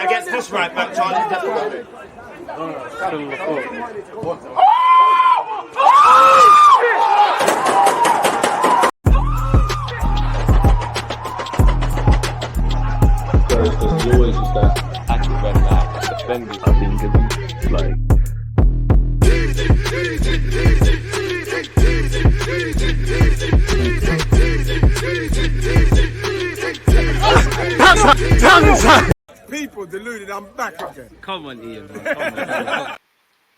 against this right back, Charlie. There's always just that active red line defenders. I think it's like. People deluded, I'm back again. Come on, Ian, bro. Come on.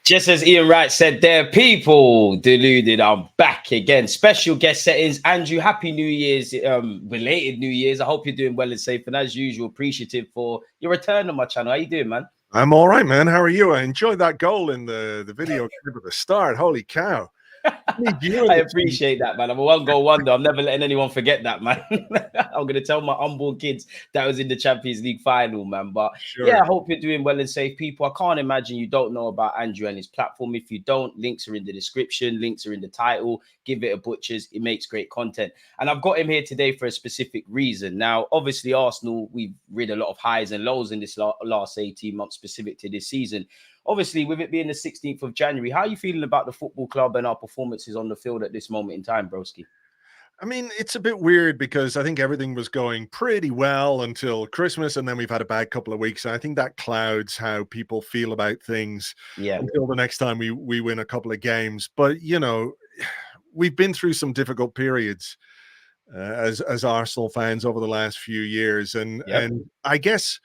Just as Ian Wright said there, people deluded, I'm back again. Special guest settings. Andrew, happy New Year's, belated New Year's. I hope you're doing well and safe. And as usual, appreciative for your return on my channel. How you doing, man? I'm all right, man. How are you? I enjoyed that goal in the video clip at the start. Holy cow. I appreciate that, man. I'm a one-goal wonder. I'm never letting anyone forget that, man. I'm going to tell my unborn kids that was in the Champions League final, man. But yeah, I hope you're doing well and safe, people. I can't imagine you don't know about Andrew and his platform. If you don't, links are in the description. Links are in the title. Give it a butcher's. It makes great content. And I've got him here today for a specific reason. Now, obviously, Arsenal, we've read a lot of highs and lows in this last 18 months specific to this season. Obviously, with it being the 16th of January, how are you feeling about the football club and our performances on the field at this moment in time, broski? I mean, it's a bit weird because I think everything was going pretty well until Christmas, and then we've had a bad couple of weeks. And I think that clouds how people feel about things until the next time we win a couple of games. But, you know, we've been through some difficult periods as Arsenal fans over the last few years. And I guess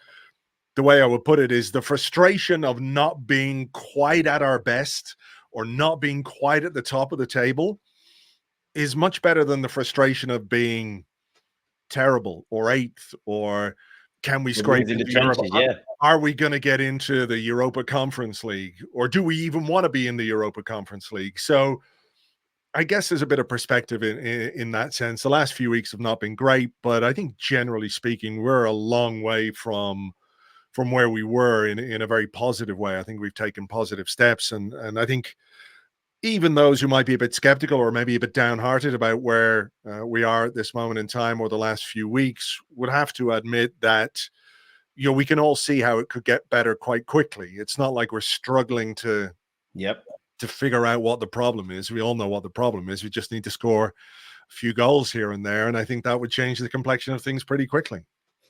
the way I would put it is the frustration of not being quite at our best or not being quite at the top of the table is much better than the frustration of being terrible or eighth or can we scrape into trenches? Are we going to get into the Europa Conference League or do we even want to be in the Europa Conference League? So I guess there's a bit of perspective in that sense. The last few weeks have not been great, but I think generally speaking, we're a long way from where we were in a very positive way. I think we've taken positive steps. And I think even those who might be a bit skeptical or maybe a bit downhearted about where we are at this moment in time or the last few weeks would have to admit that, you know, we can all see how it could get better quite quickly. It's not like we're struggling to figure out what the problem is. We all know what the problem is. We just need to score a few goals here and there. And I think that would change the complexion of things pretty quickly.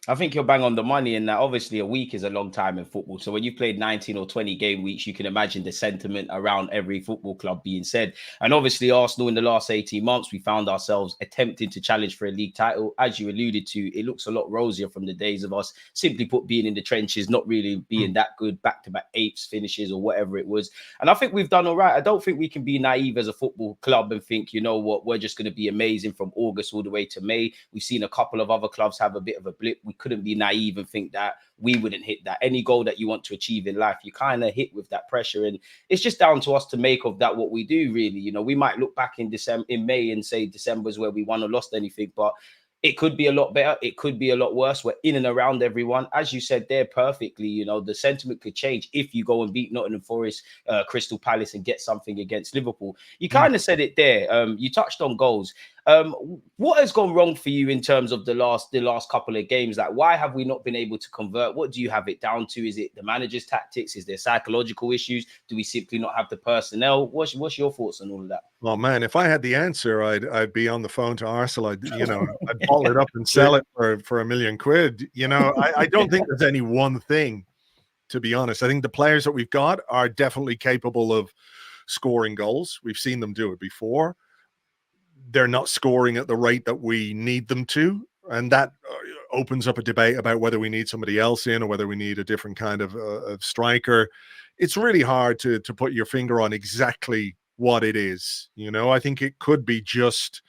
I think you're bang on the money in that. Obviously, a week is a long time in football. So when you played 19 or 20 game weeks, you can imagine the sentiment around every football club being said. And obviously, Arsenal in the last 18 months, we found ourselves attempting to challenge for a league title. As you alluded to, it looks a lot rosier from the days of us, simply put, being in the trenches, not really being that good, back-to-back eights finishes or whatever it was. And I think we've done all right. I don't think we can be naive as a football club and think, you know what, we're just going to be amazing from August all the way to May. We've seen a couple of other clubs have a bit of a blip. We couldn't be naive and think that we wouldn't hit that. Any goal that you want to achieve in life, you kind of hit with that pressure, and it's just down to us to make of that what we do. Really, you know, we might look back in May and say December's where we won or lost anything, but it could be a lot better. It could be a lot worse. We're in and around everyone. As you said there perfectly, you know, the sentiment could change if you go and beat Nottingham Forest, Crystal Palace and get something against Liverpool. You kind of said it there. You touched on goals. What has gone wrong for you in terms of the last couple of games? Like, why have we not been able to convert? What do you have it down to? Is it the manager's tactics? Is there psychological issues? Do we simply not have the personnel? What's your thoughts on all of that? Well, man, if I had the answer, I'd be on the phone to Arsenal. I'd bottle it up and sell it for £1 million. You know, I don't think there's any one thing, to be honest. I think the players that we've got are definitely capable of scoring goals. We've seen them do it before. They're not scoring at the rate that we need them to. And that opens up a debate about whether we need somebody else in or whether we need a different kind of striker. It's really hard to put your finger on exactly what it is. You know, I think it could be just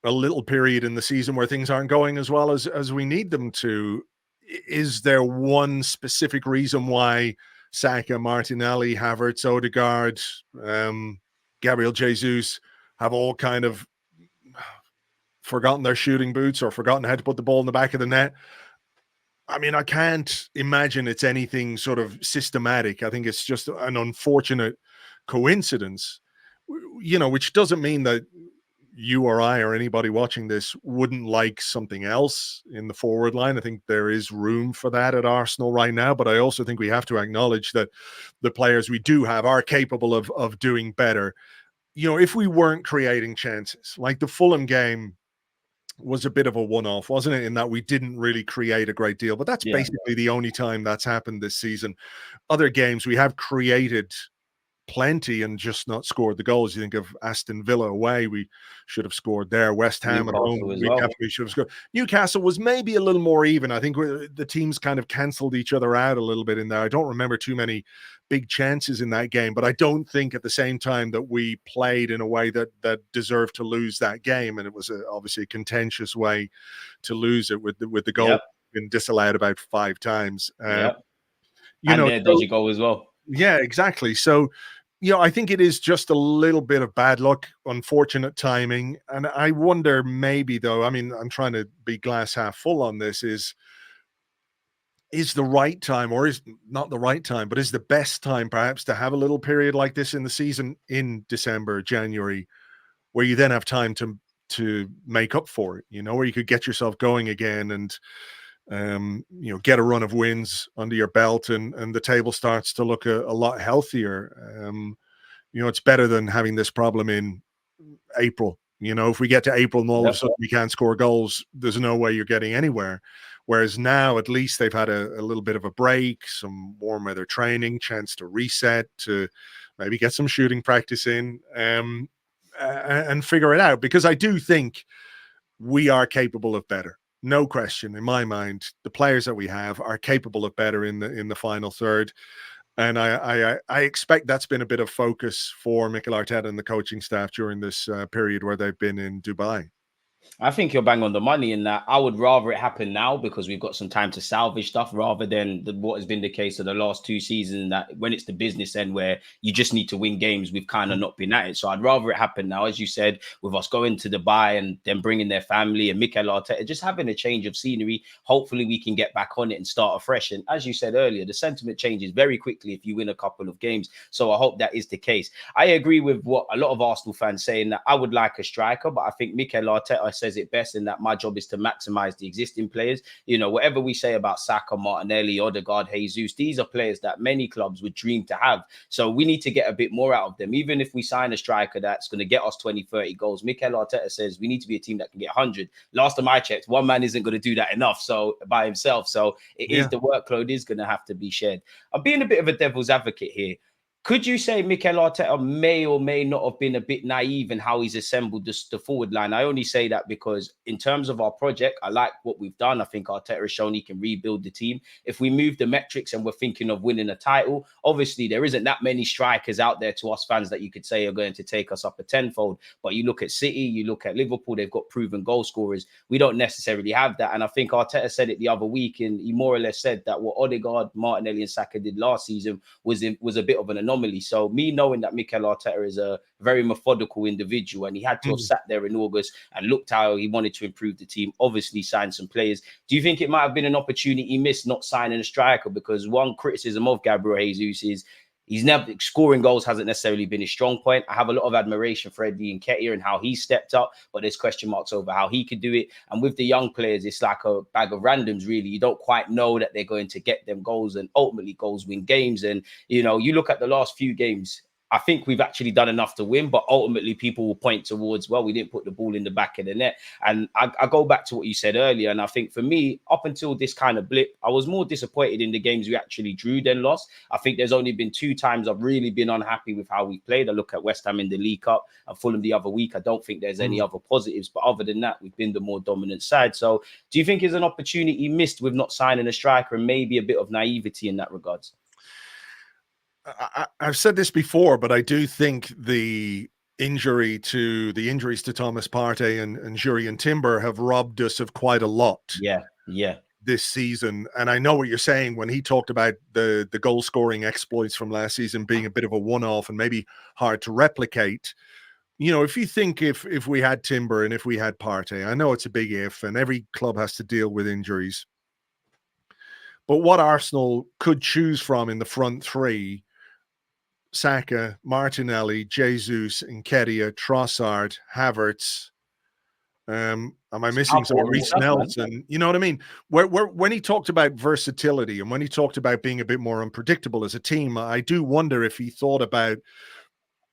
a little period in the season where things aren't going as well as we need them to. Is there one specific reason why Saka, Martinelli, Havertz, Odegaard, Gabriel Jesus have all kind of forgotten their shooting boots or forgotten how to put the ball in the back of the net? I mean, I can't imagine it's anything sort of systematic. I think it's just an unfortunate coincidence, you know, which doesn't mean that, you or I or anybody watching this wouldn't like something else in the forward line. I think there is room for that at Arsenal right now, but I also think we have to acknowledge that the players we do have are capable of doing better. If we weren't creating chances, like the Fulham game was a bit of a one-off, wasn't it? In that we didn't really create a great deal, but that's basically the only time that's happened this season. Other games we have created plenty and just not scored the goals. You think of Aston Villa away, we should have scored there. West Ham at home, we definitely should have scored. Newcastle was maybe a little more even. I think the teams kind of cancelled each other out a little bit in there. I don't remember too many big chances in that game, but I don't think at the same time that we played in a way that deserved to lose that game. And it was obviously a contentious way to lose it with the goal being disallowed about 5 times. And their dodgy goal as well. Yeah, exactly. So, I think it is just a little bit of bad luck, unfortunate timing. And I wonder maybe, though, I mean, I'm trying to be glass half full on this, is the right time, or is not the right time, but is the best time perhaps to have a little period like this in the season in December, January, where you then have time to make up for it, where you could get yourself going again and get a run of wins under your belt, and the table starts to look a lot healthier. It's better than having this problem in April. If we get to April and all of a sudden we can't score goals, there's no way you're getting anywhere. Whereas now, at least they've had a little bit of a break, some warm weather training, chance to reset, to maybe get some shooting practice in, and figure it out. Because I do think we are capable of better. No question in my mind. The players that we have are capable of better in the final third. And I expect that's been a bit of focus for Mikel Arteta and the coaching staff during this period where they've been in Dubai. I think you're bang on the money in that. I would rather it happen now because we've got some time to salvage stuff rather than what has been the case of the last 2 seasons, that when it's the business end where you just need to win games, we've kind of not been at it. So I'd rather it happen now, as you said, with us going to Dubai and then bringing their family and Mikel Arteta, just having a change of scenery. Hopefully we can get back on it and start afresh. And as you said earlier, the sentiment changes very quickly if you win a couple of games. So I hope that is the case. I agree with what a lot of Arsenal fans saying, that I would like a striker, but I think Mikel Arteta says it best in that my job is to maximize the existing players. Whatever we say about Saka, Martinelli, Odegaard, Jesus, these are players that many clubs would dream to have. So we need to get a bit more out of them. Even if we sign a striker that's going to get us 20, 30 goals, Mikel Arteta says we need to be a team that can get 100. Last time I checked, one man isn't going to do that enough. So by himself. So it is, the workload is going to have to be shared. I'm being a bit of a devil's advocate here. Could you say Mikel Arteta may or may not have been a bit naive in how he's assembled the forward line? I only say that because in terms of our project, I like what we've done. I think Arteta has shown he can rebuild the team. If we move the metrics and we're thinking of winning a title, obviously there isn't that many strikers out there to us fans that you could say are going to take us up a tenfold. But you look at City, you look at Liverpool, they've got proven goal scorers. We don't necessarily have that. And I think Arteta said it the other week, and he more or less said that what Odegaard, Martinelli and Saka did last season was a bit of an anomaly. So me knowing that Mikel Arteta is a very methodical individual and he had to have sat there in August and looked how he wanted to improve the team, obviously signed some players. Do you think it might have been an opportunity he missed not signing a striker? Because one criticism of Gabriel Jesus is he's never scoring goals hasn't necessarily been his strong point. I have a lot of admiration for Eddie Nketiah and how he stepped up, but there's question marks over how he could do it. And with the young players, it's like a bag of randoms, really. You don't quite know that they're going to get them goals, and ultimately goals win games. And, you look at the last few games, I think we've actually done enough to win, but ultimately people will point towards, well, we didn't put the ball in the back of the net. And I go back to what you said earlier. And I think for me, up until this kind of blip, I was more disappointed in the games we actually drew than lost. I think there's only been 2 times I've really been unhappy with how we played. I look at West Ham in the League Cup and Fulham the other week. I don't think there's any other positives, but other than that, we've been the more dominant side. So do you think it's an opportunity missed with not signing a striker and maybe a bit of naivety in that regards? I've said this before, but I do think the injuries to Thomas Partey and Jurriën Timber have robbed us of quite a lot. Yeah. This season. And I know what you're saying when he talked about the goal scoring exploits from last season being a bit of a one-off and maybe hard to replicate. If you think if we had Timber and if we had Partey, I know it's a big if, and every club has to deal with injuries. But what Arsenal could choose from in the front three Saka, Martinelli, Jesus, Nketiah, Trossard, Havertz. Am I missing some? Reece Nelson? You know what I mean? When he talked about versatility and when he talked about being a bit more unpredictable as a team, I do wonder if he thought about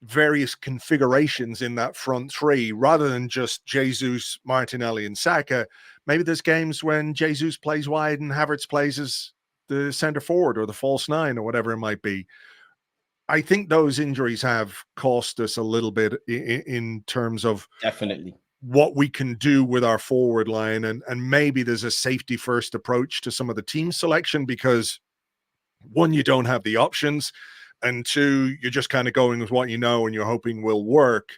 various configurations in that front three rather than just Jesus, Martinelli, and Saka. Maybe there's games when Jesus plays wide and Havertz plays as the center forward or the false nine or whatever it might be. I think those injuries have cost us a little bit in terms of definitely what we can do with our forward line, and maybe there's a safety first approach to some of the team selection because one, you don't have the options, and two, you're just kind of going with what you know and you're hoping will work.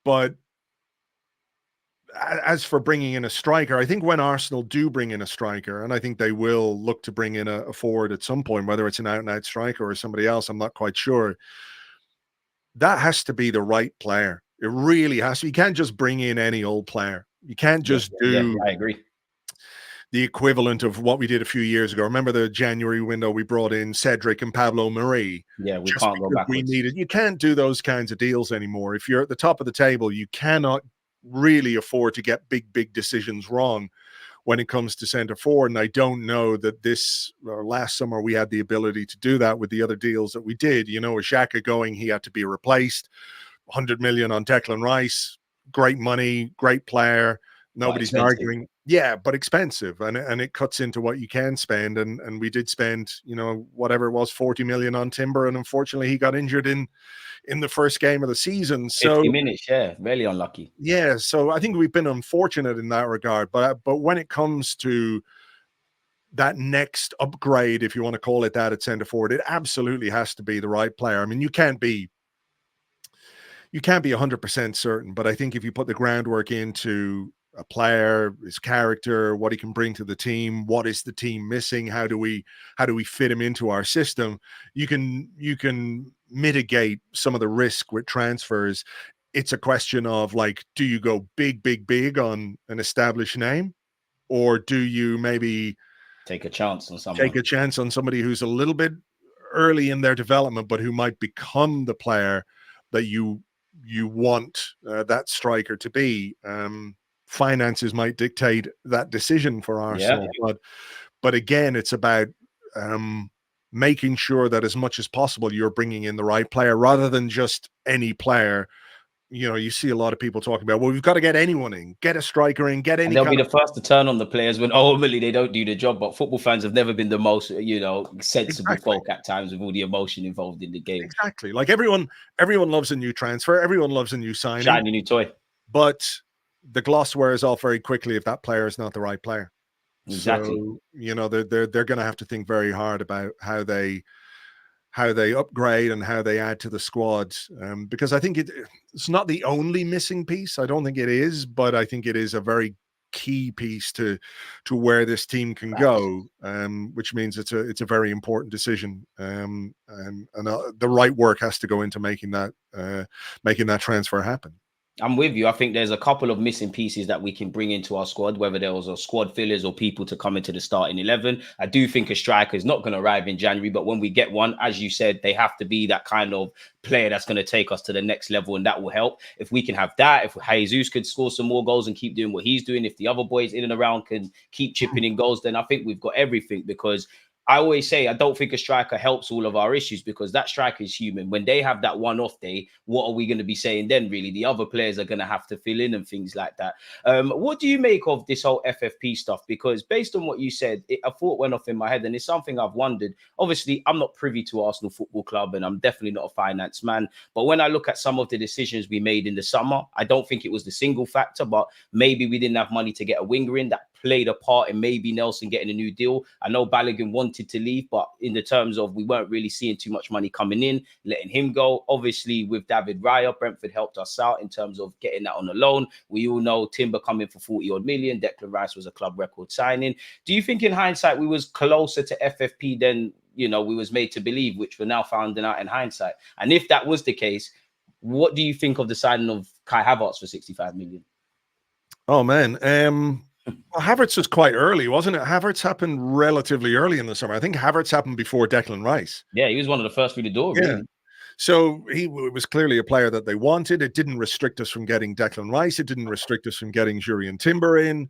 But as for bringing in a striker, I think when Arsenal do bring in a striker, and I think they will look to bring in a forward at some point, whether it's an out-and-out striker or somebody else, I'm not quite sure. That has to be the right player. It really has to. You can't just bring in any old player. You can't just do I agree. The equivalent of what we did a few years ago. Remember the January window, we brought in Cedric and Pablo Marie. Yeah, we can't go backwards. You can't do those kinds of deals anymore. If you're at the top of the table, you cannot really afford to get big decisions wrong when it comes to centre forward. And I don't know that this or last summer we had the ability to do that with the other deals that we did. You know, with Xhaka going, he had to be replaced. 100 million on Declan Rice, great money, great player. Nobody's arguing. Yeah, but expensive. And it cuts into what you can spend. And we did spend, you know, whatever it was, 40 million on Timber. And unfortunately, he got injured in the first game of the season. So 50 minutes, yeah, really unlucky. Yeah, so I think we've been unfortunate in that regard. But when it comes to that next upgrade, if you want to call it that, at centre forward, it absolutely has to be the right player. I mean, you can't be 100% certain, but I think if you put the groundwork into a player, his character, what he can bring to the team, what is the team missing, how do we fit him into our system, you can mitigate some of the risk with transfers. It's a question of, like, do you go big on an established name, or do you maybe take a chance on somebody who's a little bit early in their development, but who might become the player that you want that striker to be. Finances might dictate that decision for Arsenal, but again, it's about making sure that as much as possible you're bringing in the right player rather than just any player. You know, you see a lot of people talking about, well, we've got to get anyone in, get a striker in, get any. And they'll be the first to turn on the players when ultimately they don't do the job. But football fans have never been the most, you know, sensible folk at times with all the emotion involved in the game. Exactly. Like everyone loves a new transfer. Everyone loves a new signing. Shiny new toy. But the gloss wears off very quickly if that player is not the right player. Exactly. So, you know, they're going to have to think very hard about how they upgrade and how they add to the squad, because I think it's not the only missing piece. I don't think it is, but I think it is a very key piece to where this team can go, which means it's a very important decision, and the right work has to go into making that transfer happen. I'm with you. I think there's a couple of missing pieces that we can bring into our squad, whether there was a squad fillers or people to come into the starting 11. I do think a striker is not going to arrive in January, but when we get one, as you said, they have to be that kind of player that's going to take us to the next level, and that will help. If we can have that, if Jesus could score some more goals and keep doing what he's doing, if the other boys in and around can keep chipping in goals, then I think we've got everything. Because I always say I don't think a striker helps all of our issues, because that striker is human. When they have that one-off day, what are we going to be saying then, really? The other players are going to have to fill in and things like that. What do you make of this whole FFP stuff? Because based on what you said, a thought went off in my head, and it's something I've wondered. Obviously, I'm not privy to Arsenal Football Club, and I'm definitely not a finance man. But when I look at some of the decisions we made in the summer, I don't think it was the single factor, but maybe we didn't have money to get a winger in that played a part in maybe Nelson getting a new deal. I know Balogun wanted to leave, but in the terms of we weren't really seeing too much money coming in, letting him go. Obviously, with David Raya, Brentford helped us out in terms of getting that on a loan. We all know Timber coming for 40-odd million. Declan Rice was a club record signing. Do you think in hindsight we was closer to FFP than, you know, we was made to believe, which we're now finding out in hindsight? And if that was the case, what do you think of the signing of Kai Havertz for 65 million? Oh, man. Well, Havertz was quite early, wasn't it? Havertz happened relatively early in the summer. I think Havertz happened before Declan Rice. Yeah, he was one of the first through the door, really. So he was clearly a player that they wanted. It didn't restrict us from getting Declan Rice. It didn't restrict us from getting Jurriën Timber in.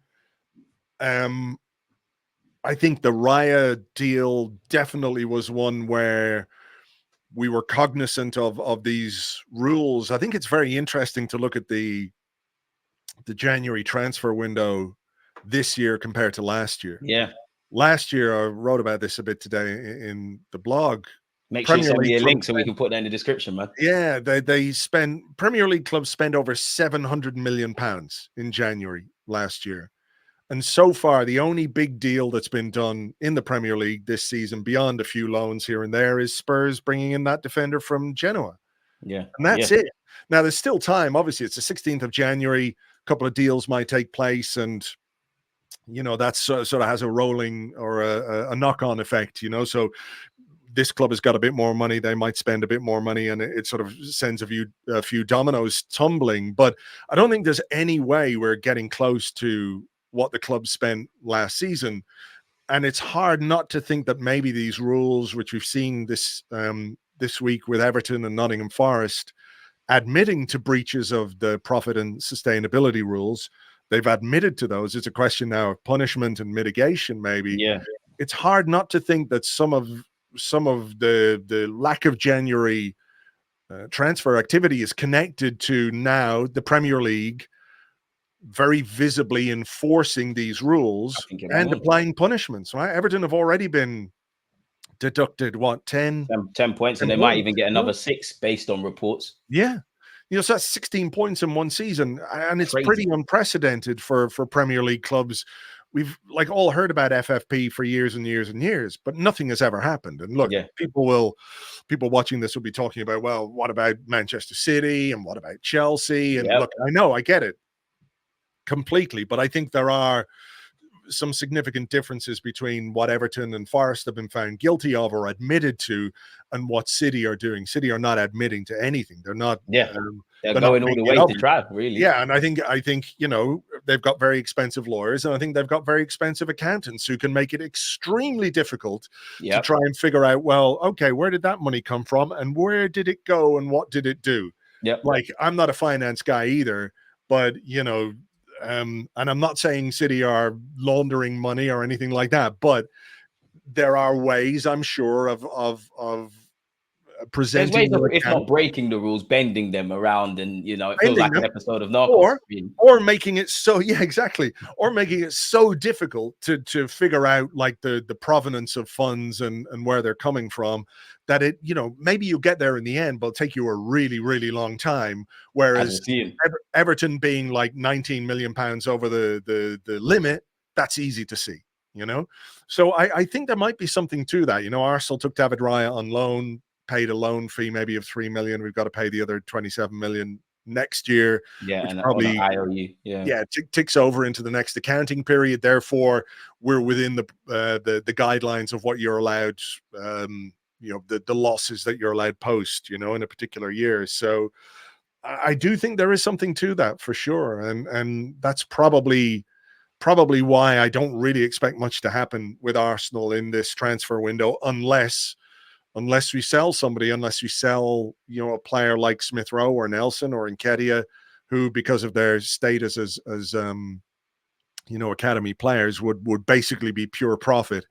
I think the Raya deal definitely was one where we were cognizant of these rules. I think it's very interesting to look at the January transfer window this year compared to last year. Yeah. Last year, I wrote about this a bit today in the blog. Make sure you send me a link so we can put that in the description, man. Yeah, they spend Premier League clubs spend over £700 million in January last year. And so far, the only big deal that's been done in the Premier League this season, beyond a few loans here and there, is Spurs bringing in that defender from Genoa. Yeah. And that's it. Now, there's still time. Obviously, it's the 16th of January. A couple of deals might take place. And, you know, that sort of has a rolling or a knock-on effect, you know. So this club has got a bit more money. They might spend a bit more money, and it sort of sends a few dominoes tumbling. But I don't think there's any way we're getting close to what the club spent last season. And it's hard not to think that maybe these rules, which we've seen this week with Everton and Nottingham Forest, admitting to breaches of the profit and sustainability rules, they've admitted to those. It's a question now of punishment and mitigation, maybe. Yeah. It's hard not to think that some of the lack of January transfer activity is connected to now the Premier League very visibly enforcing these rules and applying punishments, right? Everton have already been deducted, what, 10 points, and they might even get another 6 based on reports. Yeah. You know, so that's 16 points in one season, and it's pretty unprecedented for Premier League clubs. We've like all heard about FFP for years and years and years, but nothing has ever happened. And look, people watching this will be talking about, well, what about Manchester City and what about Chelsea? And look, I know, I get it completely, but I think there are some significant differences between what Everton and Forest have been found guilty of or admitted to and what City are doing. City are not admitting to anything. They're not. They're going all the way to try, really. Yeah, and I think you know, they've got very expensive lawyers, and I think they've got very expensive accountants who can make it extremely difficult to try and figure out, well, okay, where did that money come from, and where did it go, and what did it do? Like, I'm not a finance guy either, but you know. And I'm not saying City are laundering money or anything like that, but there are ways, I'm sure, of presenting. There's ways of, if not breaking the rules, bending them around, and you know, it feels like an episode of Narcos. Or making it so, exactly. Or making it so difficult to figure out like the provenance of funds and where they're coming from, that it, you know, maybe you get there in the end, but it'll take you a really, really long time. Whereas Everton being like £19 million over the limit, that's easy to see, you know? So I think there might be something to that. You know, Arsenal took David Raya on loan, paid a loan fee maybe of 3 million. We've got to pay the other 27 million next year. And probably IOU. Ticks over into the next accounting period. Therefore, we're within the guidelines of what you're allowed, you know, the losses that you're allowed post, you know, in a particular year. So I do think there is something to that for sure. And that's probably why I don't really expect much to happen with Arsenal in this transfer window, unless we sell somebody, unless we sell, you know, a player like Smith Rowe or Nelson or Nketiah, who, because of their status as you know, academy players, would basically be pure profit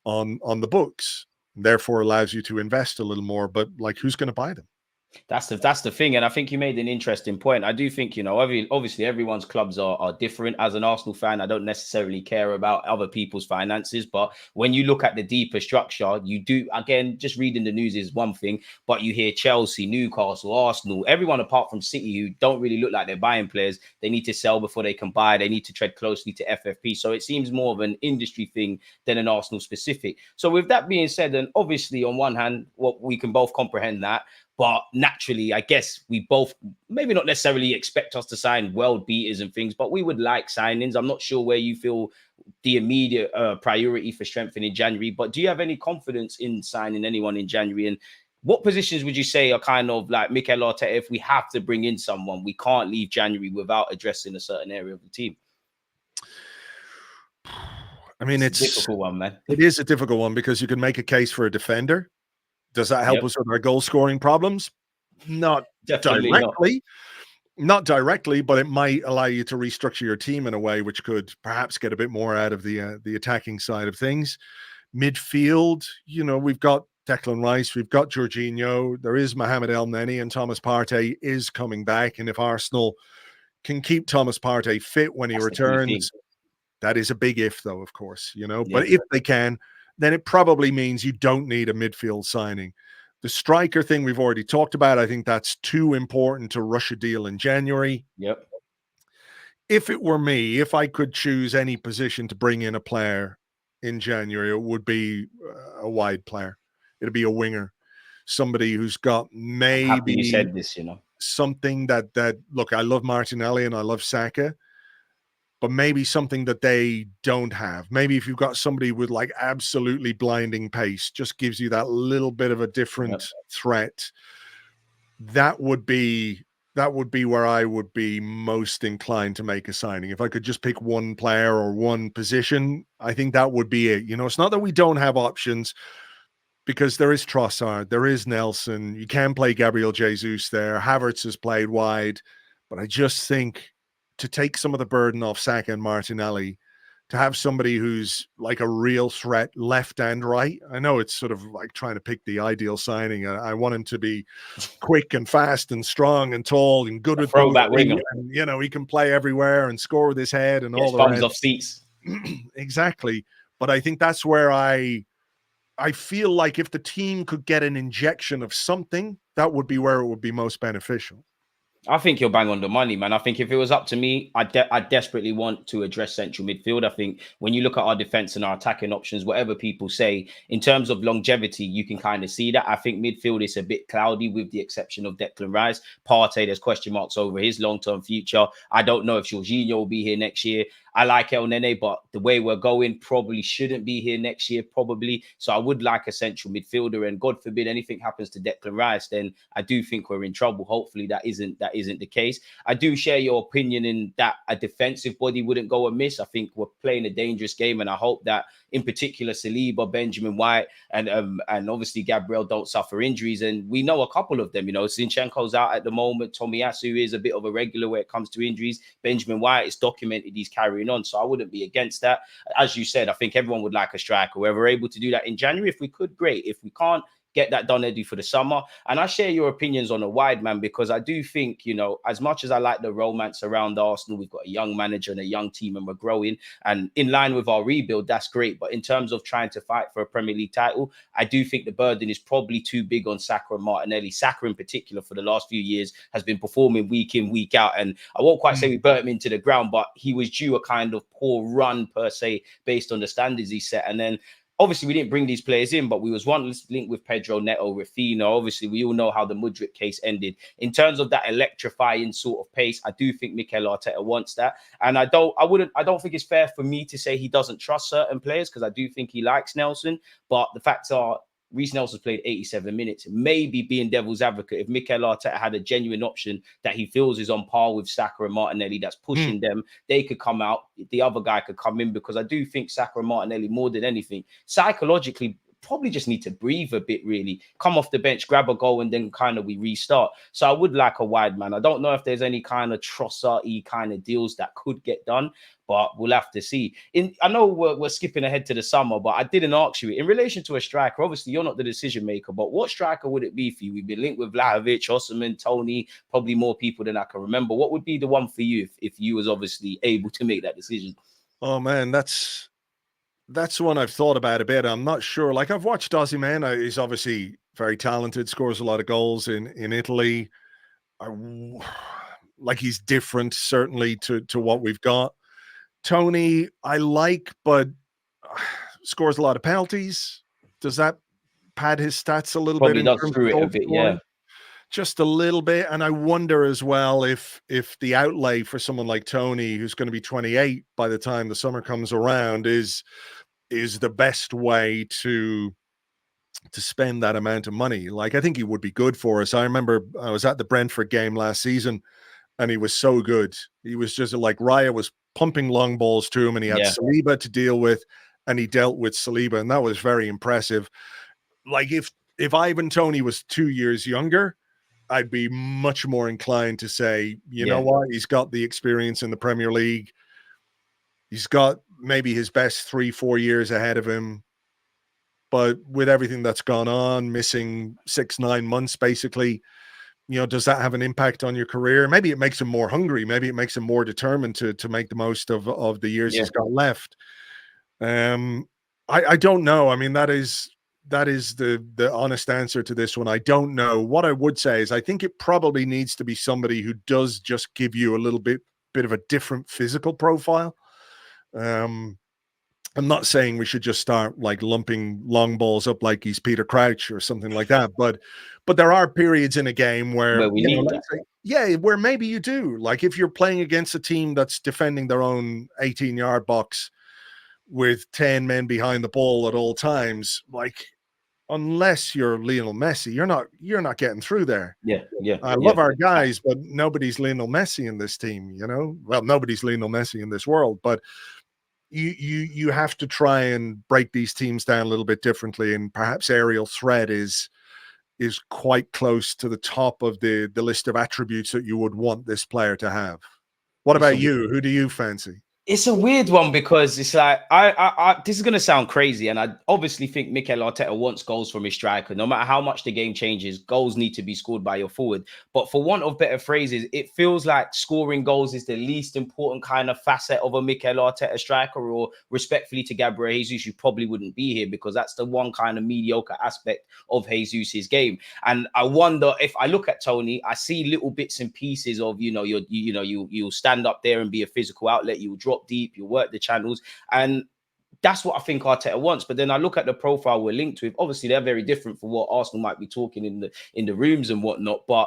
on the books. Therefore allows you to invest a little more, but like, who's going to buy them? That's the thing. And I think you made an interesting point. I do think, you know, obviously everyone's clubs are different. As an Arsenal fan, I don't necessarily care about other people's finances. But when you look at the deeper structure, you do, again, just reading the news is one thing, but you hear Chelsea, Newcastle, Arsenal, everyone apart from City, who don't really look like they're buying players. They need to sell before they can buy. They need to tread closely to FFP. So it seems more of an industry thing than an Arsenal specific. So with that being said, and obviously on one hand, we can both comprehend that. But naturally, I guess we both maybe not necessarily expect us to sign world beaters and things, but we would like signings. I'm not sure where you feel the immediate priority for strengthening in January, but do you have any confidence in signing anyone in January? And what positions would you say are kind of like Mikel Arteta, if we have to bring in someone, we can't leave January without addressing a certain area of the team? I mean, it's a difficult one, man. It is a difficult one because you can make a case for a defender. Does that help us with our goal scoring problems? Not Definitely not. not directly, but it might allow you to restructure your team in a way which could perhaps get a bit more out of the attacking side of things. Midfield, we've got Declan Rice, we've got Jorginho, there is Mohamed El Neni, and Thomas Partey is coming back. And if Arsenal can keep Thomas Partey fit when he returns, that is a big if, though, of course, But if they can, then it probably means you don't need a midfield signing. The striker thing we've already talked about. I think that's too important to rush a deal in January. Yep. If it were me, if I could choose any position to bring in a player in January, it would be a wide player. It'd be a winger, somebody who's got maybe you said this, something that look, I love Martinelli and I love Saka, but maybe something that they don't have. Maybe if you've got somebody with like absolutely blinding pace, just gives you that little bit of a different threat. That would be where I would be most inclined to make a signing. If I could just pick one player or one position, I think that would be it. It's not that we don't have options, because there is Trossard, there is Nelson. You can play Gabriel Jesus there. Havertz has played wide, but I just think to take some of the burden off Saka and Martinelli, to have somebody who's like a real threat left and right. I know it's sort of like trying to pick the ideal signing. I want him to be quick and fast and strong and tall and good with throwback winger. And, he can play everywhere and score with his head and all the bums off seats. Exactly. But I think that's where I feel like if the team could get an injection of something, that would be where it would be most beneficial. I think you're bang on the money, man. I think if it was up to me, I desperately want to address central midfield. I think when you look at our defense and our attacking options, whatever people say, in terms of longevity, you can kind of see that. I think midfield is a bit cloudy with the exception of Declan Rice. Partey, there's question marks over his long-term future. I don't know if Jorginho will be here next year. I like El Nene, but the way we're going probably shouldn't be here next year, probably. So I would like a central midfielder, and God forbid anything happens to Declan Rice, then I do think we're in trouble. Hopefully that isn't the case. I do share your opinion in that a defensive body wouldn't go amiss. I think we're playing a dangerous game, and I hope that in particular Saliba, Benjamin White, and obviously Gabriel don't suffer injuries. And we know a couple of them. Zinchenko's out at the moment. Tomiyasu is a bit of a regular when it comes to injuries. Benjamin White is documented he's carrying on, so I wouldn't be against that. As you said, I think everyone would like a striker. Whether we're able to do that in January, if we could, great. If we can't, get that done ready for the summer. And I share your opinions on a wide man, because I do think, as much as I like the romance around Arsenal, we've got a young manager and a young team and we're growing, and in line with our rebuild, that's great. But in terms of trying to fight for a Premier League title, I do think the burden is probably too big on Saka and Martinelli. Saka in particular for the last few years has been performing week in, week out. And I won't quite say we burnt him into the ground, but he was due a kind of poor run per se based on the standards he set. And then obviously, we didn't bring these players in, but we was once linked with Pedro Neto, Rafinha. Obviously, we all know how the Mudryk case ended. In terms of that electrifying sort of pace, I do think Mikel Arteta wants that. And I don't think it's fair for me to say he doesn't trust certain players, because I do think he likes Nelson. But the facts are, Reece Nelson's played 87 minutes. Maybe being devil's advocate, if Mikel Arteta had a genuine option that he feels is on par with Saka and Martinelli, that's pushing them, they could come out. The other guy could come in, because I do think Saka and Martinelli, more than anything, psychologically, probably just need to breathe a bit, really. Come off the bench, grab a goal, and then kind of we restart. So I would like a wide man. I don't know if there's any kind of Trossard-y kind of deals that could get done, but we'll have to see. I know we're skipping ahead to the summer, but I didn't ask you. In relation to a striker, obviously you're not the decision maker, but what striker would it be for you? We've been linked with Vlahovic, Osimhen, Tony, probably more people than I can remember. What would be the one for you if you was obviously able to make that decision? Oh, man, that's one I've thought about a bit. I'm not sure. Like, I've watched Osimhen. He's obviously very talented, scores a lot of goals in Italy. Like, he's different, certainly, to what we've got. Tony, I like, but scores a lot of penalties. Does that pad his stats a little Probably bit? does screw it a bit, yeah. Just a little bit. And I wonder as well if the outlay for someone like Tony, who's going to be 28 by the time the summer comes around, is the best way to spend that amount of money. Like, I think he would be good for us. I remember I was at the Brentford game last season, and he was so good. He was just like, Raya was pumping long balls to him, and he had Saliba to deal with, and he dealt with Saliba, and that was very impressive. Like, if Ivan Toney was 2 years younger, I'd be much more inclined to say, you know Yeah. what, he's got the experience in the Premier League. He's got maybe his best 3-4 years ahead of him. But with everything that's gone on, missing 6-9 months, basically, does that have an impact on your career? Maybe it makes him more hungry. Maybe it makes him more determined to make the most of the years he's got left. I don't know. I mean, that is the honest answer to this one. I don't know. What I would say is I think it probably needs to be somebody who does just give you a little bit of a different physical profile. I'm not saying we should just start like lumping long balls up like he's Peter Crouch or something like that, but there are periods in a game where we need that. Where maybe you do. Like if you're playing against a team that's defending their own 18-yard box with 10 men behind the ball at all times, like unless you're Lionel Messi, you're not getting through there. I love our guys, but nobody's Lionel Messi in this team, Well, nobody's Lionel Messi in this world, but you have to try and break these teams down a little bit differently, and perhaps aerial threat is quite close to the top of the list of attributes that you would want this player to have. What about you? Who do you fancy? It's a weird one because it's like I this is gonna sound crazy, and I obviously think Mikel Arteta wants goals from his striker. No matter how much the game changes, goals need to be scored by your forward. But for want of better phrases, it feels like scoring goals is the least important kind of facet of a Mikel Arteta striker. Or respectfully to Gabriel Jesus, you probably wouldn't be here because that's the one kind of mediocre aspect of Jesus's game. And I wonder if I look at Tony, I see little bits and pieces of you'll stand up there and be a physical outlet. You'll drop deep, you work the channels, and that's what I think Arteta wants. But then I look at the profile we're linked with. Obviously, they're very different from what Arsenal might be talking in the rooms and whatnot. But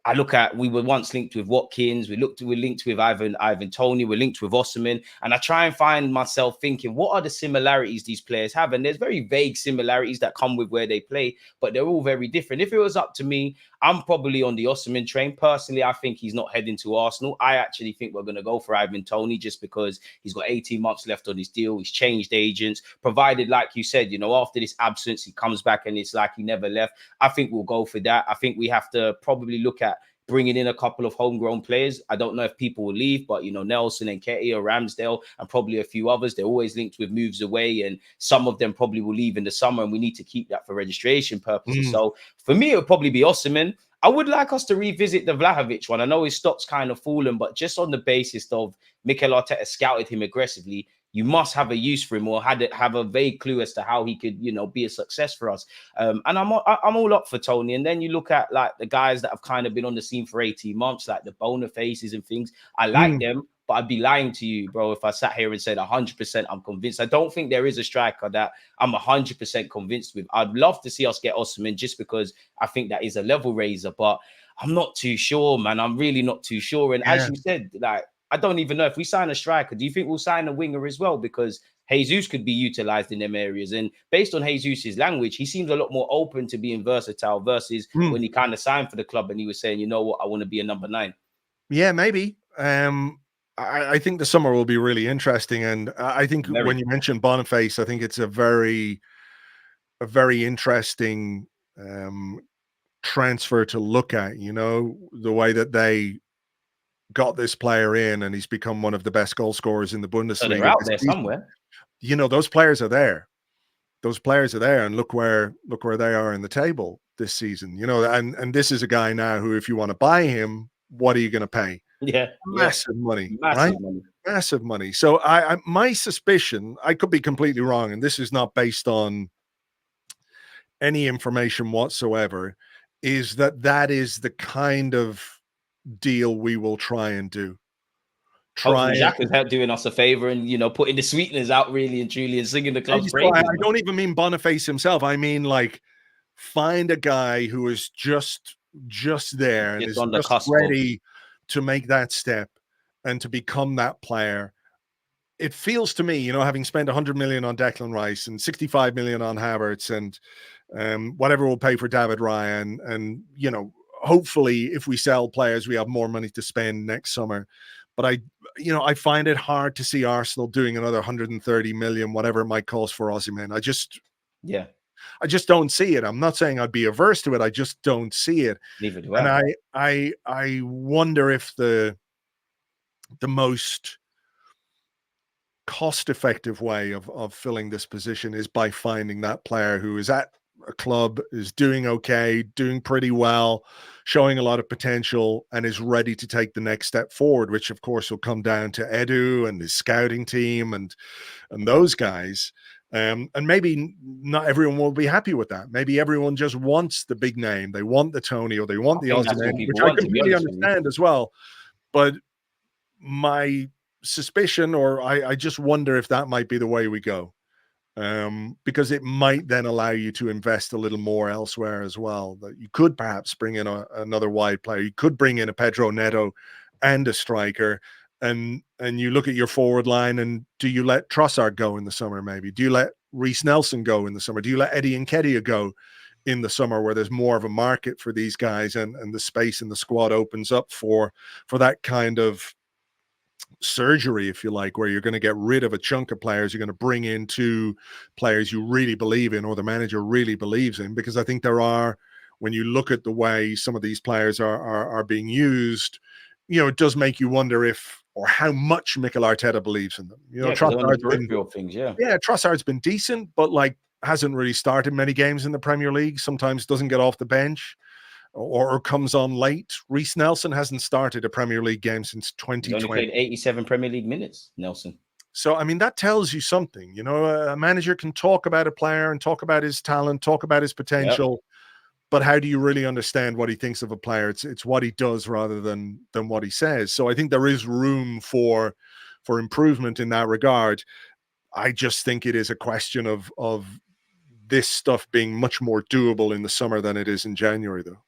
I look at, we were once linked with Watkins, we're linked with Ivan Toney, we're linked with Osimhen, and I try and find myself thinking, what are the similarities these players have? And there's very vague similarities that come with where they play, but they're all very different. If it was up to me, I'm probably on the Osimhen train. Personally, I think he's not heading to Arsenal. I actually think we're going to go for Ivan Toney just because he's got 18 months left on his deal. He's changed agents, provided, like you said, after this absence, he comes back and it's like he never left. I think we'll go for that. I think we have to probably look at bringing in a couple of homegrown players. I don't know if people will leave, but Nelson and Nketiah, Ramsdale, and probably a few others, they're always linked with moves away, and some of them probably will leave in the summer, and we need to keep that for registration purposes. So for me, it would probably be Osimhen. I would like us to revisit the Vlahovic one. I know his stock's kind of fallen, but just on the basis of Mikel Arteta scouted him aggressively, you must have a use for him or have a vague clue as to how he could, be a success for us. And I'm all up for Tony. And then you look at like the guys that have kind of been on the scene for 18 months, like the Bona faces and things. I like them, but I'd be lying to you, bro, if I sat here and said 100% I'm convinced. I don't think there is a striker that I'm 100% convinced with. I'd love to see us get Osimhen just because I think that is a level raiser, but I'm not too sure, man. I'm really not too sure. And as you said, like, I don't even know if we sign a striker. Do you think we'll sign a winger as well? Because Jesus could be utilized in them areas. And based on Jesus's language, he seems a lot more open to being versatile versus when he kind of signed for the club and he was saying, you know what, I want to be a number 9. Yeah, maybe. I think the summer will be really interesting. And I think when you mentioned Boniface, I think it's a very interesting transfer to look at, the way that they got this player in and he's become one of the best goal scorers in the Bundesliga. So they're out there somewhere. Those players are there. Those players are there, and look where they are in the table this season. And this is a guy now who, if you want to buy him, what are you going to pay? Massive money, right? Massive money. So my suspicion, I could be completely wrong, and this is not based on any information whatsoever, is that is the kind of deal we will try and do. Jack is doing us a favor and putting the sweeteners out really and truly and singing the club's praises. I don't even mean Boniface himself. I mean, like, find a guy who is just there and is just ready to make that step and to become that player. It feels to me, having spent 100 million on Declan Rice and 65 million on Havertz and whatever we'll pay for David Raya, and hopefully if we sell players, we have more money to spend next summer. But I find it hard to see Arsenal doing another 130 million, whatever it might cost for Osimhen. I just don't see it. I'm not saying I'd be averse to it. I just don't see it. Neither do And I. I wonder if the most cost-effective way of filling this position is by finding that player who is at a club, is doing okay, doing pretty well, showing a lot of potential, and is ready to take the next step forward, which of course will come down to Edu and his scouting team and those guys. And maybe not everyone will be happy with that. Maybe everyone just wants the big name. They want the Tony, or they want I the think Aussie that's what name, which people I want, to be completely honest with you. understand as well. But my suspicion, or I just wonder if that might be the way we go, because it might then allow you to invest a little more elsewhere as well. That you could perhaps bring in another wide player. You could bring in a Pedro Neto and a striker, and you look at your forward line, and do you let Trossard go in the summer? Maybe do you let Reece Nelson go in the summer? Do you let Eddie Nketiah go in the summer, where there's more of a market for these guys, and the space in the squad opens up for that kind of surgery, if you like, where you're going to get rid of a chunk of players, you're going to bring in two players you really believe in, or the manager really believes in. Because I think there are, when you look at the way some of these players are being used, it does make you wonder if, or how much Mikel Arteta believes in them. Yeah, because on the peripheral things, Trossard's been decent, but like hasn't really started many games in the Premier League. Sometimes doesn't get off the bench, or comes on late. Reece Nelson hasn't started a Premier League game since 2020. He only played 87 Premier League minutes, Nelson. So, I mean, that tells you something. A manager can talk about a player and talk about his talent, talk about his potential, but how do you really understand what he thinks of a player? It's what he does rather than what he says. So I think there is room for improvement in that regard. I just think it is a question of this stuff being much more doable in the summer than it is in January, though.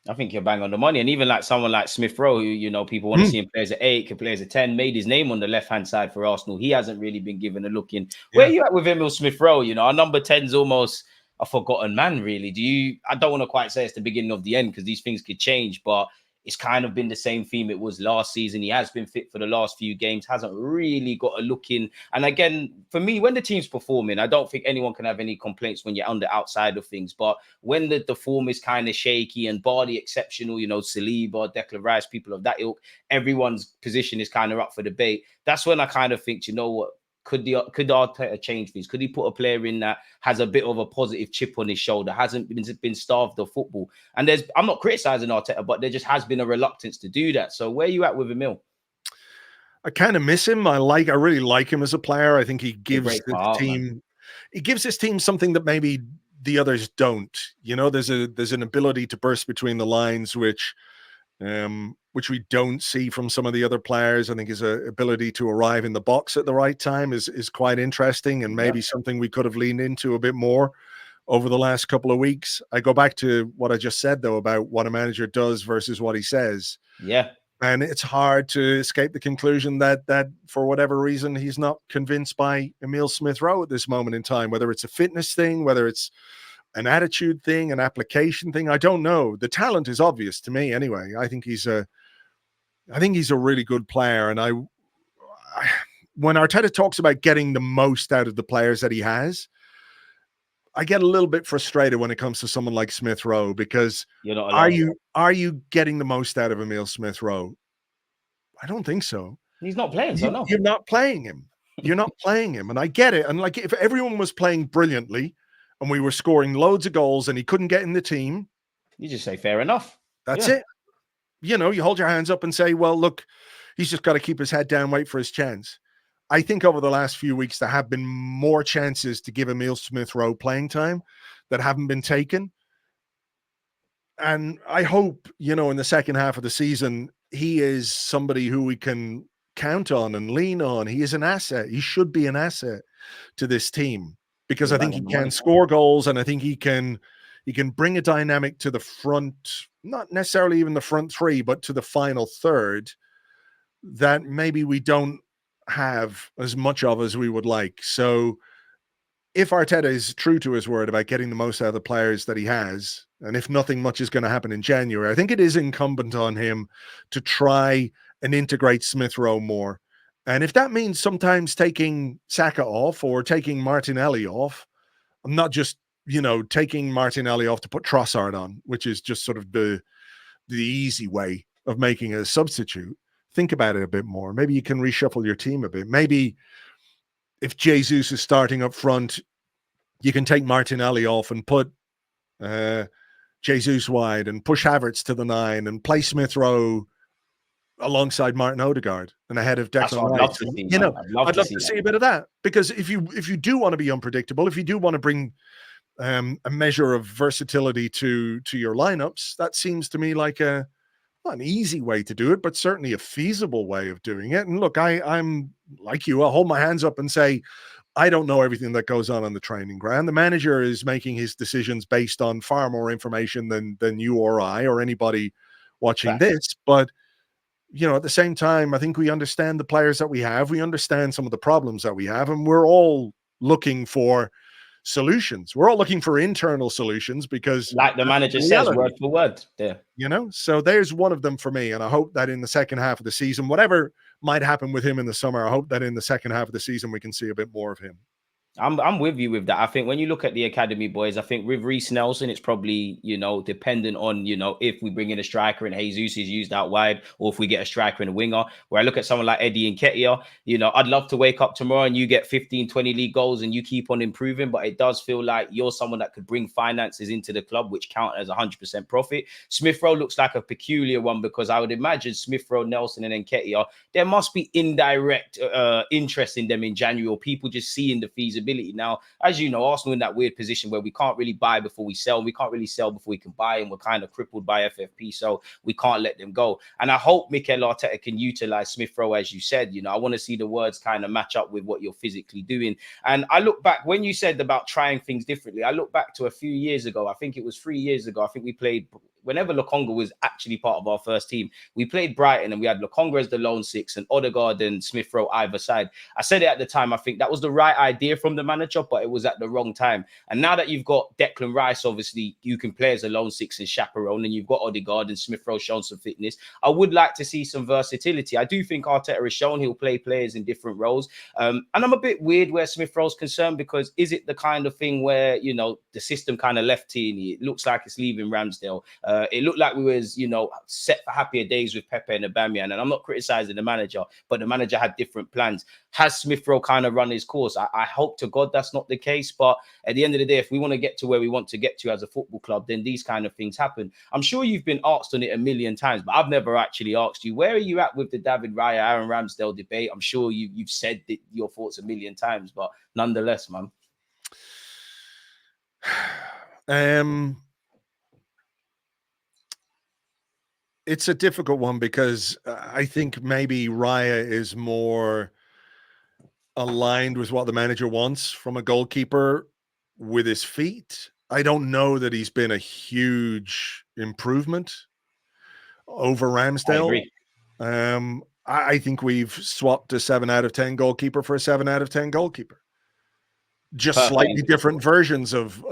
I think you're bang on the money. And even like someone like Smith Rowe, who, people want to see him play as an 8, can play as a 10, made his name on the left-hand side for Arsenal. He hasn't really been given a look in. Where are you at with Emil Smith Rowe? Our number 10's almost a forgotten man, really. I don't want to quite say it's the beginning of the end, because these things could change, but it's kind of been the same theme it was last season. He has been fit for the last few games, hasn't really got a look in. And again, for me, when the team's performing, I don't think anyone can have any complaints when you're on the outside of things. But when the form is kind of shaky, and bar the exceptional, Saliba, Declan Rice, people of that ilk, everyone's position is kind of up for debate. That's when I kind of think, you know what? Could Arteta change things? Could he put a player in that has a bit of a positive chip on his shoulder, hasn't been starved of football? And I'm not criticizing Arteta, but there just has been a reluctance to do that. So where are you at with Emil? I kind of miss him. I really like him as a player. I think he gives this team something that maybe the others don't. There's an ability to burst between the lines, which we don't see from some of the other players. I think his ability to arrive in the box at the right time is quite interesting, and maybe something we could have leaned into a bit more over the last couple of weeks. I go back to what I just said, though, about what a manager does versus what he says. Yeah. And it's hard to escape the conclusion that for whatever reason, he's not convinced by Emil Smith Rowe at this moment in time, whether it's a fitness thing, whether it's an attitude thing, an application thing. I don't know. The talent is obvious to me anyway. I think he's a really good player. And when Arteta talks about getting the most out of the players that he has, I get a little bit frustrated when it comes to someone like Smith Rowe, because are you getting the most out of Emil Smith Rowe? I don't think so. He's not playing, so no. You're not playing him. You're not playing him. And I get it. And like, if everyone was playing brilliantly and we were scoring loads of goals and he couldn't get in the team, you just say fair enough. That's it. You hold your hands up and say, well, look, he's just got to keep his head down, wait for his chance. I think over the last few weeks, there have been more chances to give Emil Smith Rowe playing time that haven't been taken. And I hope, in the second half of the season, he is somebody who we can count on and lean on. He is an asset. He should be an asset to this team, because I think he can score goals, and I think he can bring a dynamic to the front, not necessarily even the front three, but to the final third, that maybe we don't have as much of as we would like. So if Arteta is true to his word about getting the most out of the players that he has, and if nothing much is going to happen in January, I think it is incumbent on him to try and integrate Smith Rowe more. And if that means sometimes taking Saka off or taking Martinelli off, I'm not just taking Martinelli off to put Trossard on, which is just sort of the easy way of making a substitute. Think about it a bit more. Maybe you can reshuffle your team a bit. Maybe if Jesus is starting up front, you can take Martinelli off and put Jesus wide and push Havertz to the 9 and play Smith Rowe alongside Martin Odegaard and ahead of Declan Rice. I'd love to see a bit of that, because if you do want to be unpredictable, if you do want to bring a measure of versatility to your lineups, that seems to me like not an easy way to do it, but certainly a feasible way of doing it. And look, I'm like you, I'll hold my hands up and say, I don't know everything that goes on the training ground. The manager is making his decisions based on far more information than you or I or anybody watching this. But, at the same time, I think we understand the players that we have. We understand some of the problems that we have, and we're all looking for solutions. We're all looking for internal solutions, because like the manager says, word for word there. So there's one of them for me. And I hope that in the second half of the season, whatever might happen with him in the summer, I hope that in the second half of the season we can see a bit more of him. I'm with you with that. I think when you look at the academy boys, I think with Reece Nelson, it's probably, dependent on, if we bring in a striker and Jesus is used out wide, or if we get a striker and a winger. Where I look at someone like Eddie Nketiah, I'd love to wake up tomorrow and you get 15, 20 league goals and you keep on improving, but it does feel like you're someone that could bring finances into the club, which count as 100% profit. Smith Rowe looks like a peculiar one, because I would imagine Smith Rowe, Nelson and Nketiah, there must be indirect interest in them in January, or people just seeing the feasibility. Now, as you know, Arsenal in that weird position where we can't really buy before we sell. We can't really sell before we can buy, and we're kind of crippled by FFP, so we can't let them go. And I hope Mikel Arteta can utilize Smith Rowe, as you said. I want to see the words kind of match up with what you're physically doing. And I look back, when you said about trying things differently, I look back to a few years ago. I think it was 3 years ago. I think we played, whenever Lokonga was actually part of our first team, we played Brighton and we had Lokonga as the lone 6 and Odegaard and Smith Rowe either side. I said it at the time, I think that was the right idea from the manager, but it was at the wrong time. And now that you've got Declan Rice, obviously you can play as a lone 6 and chaperone, and you've got Odegaard and Smith Rowe showing some fitness. I would like to see some versatility. I do think Arteta has shown he'll play players in different roles. And I'm a bit weird where Smith Rowe's concerned, because is it the kind of thing where, the system kind of left Tierney? It looks like it's leaving Ramsdale. It looked like we was, set for happier days with Pepe and Aubameyang. And I'm not criticizing the manager, but the manager had different plans. Has Smith Rowe kind of run his course? I hope to God that's not the case. But at the end of the day, if we want to get to where we want to get to as a football club, then these kind of things happen. I'm sure you've been asked on it a million times, but I've never actually asked you, where are you at with the David Raya, Aaron Ramsdale debate? I'm sure you've said your thoughts a million times, but nonetheless, man. It's a difficult one, because I think maybe Raya is more aligned with what the manager wants from a goalkeeper with his feet. I don't know that he's been a huge improvement over Ramsdale. I think we've swapped a 7 out of 10 goalkeeper for a 7 out of 10 goalkeeper. Just slightly different versions of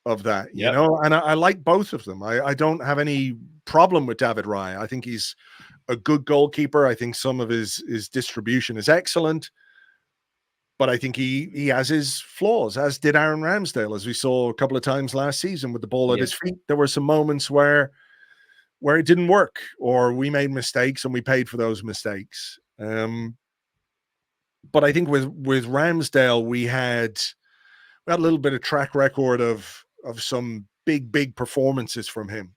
that, and I like both of them. I don't have any problem with David Raya. I think he's a good goalkeeper. I think some of his distribution is excellent, but I think he has his flaws, as did Aaron Ramsdale, as we saw a couple of times last season with the ball at his feet. There were some moments where it didn't work, or we made mistakes and we paid for those mistakes. But I think with Ramsdale, we had a little bit of track record of some big performances from him.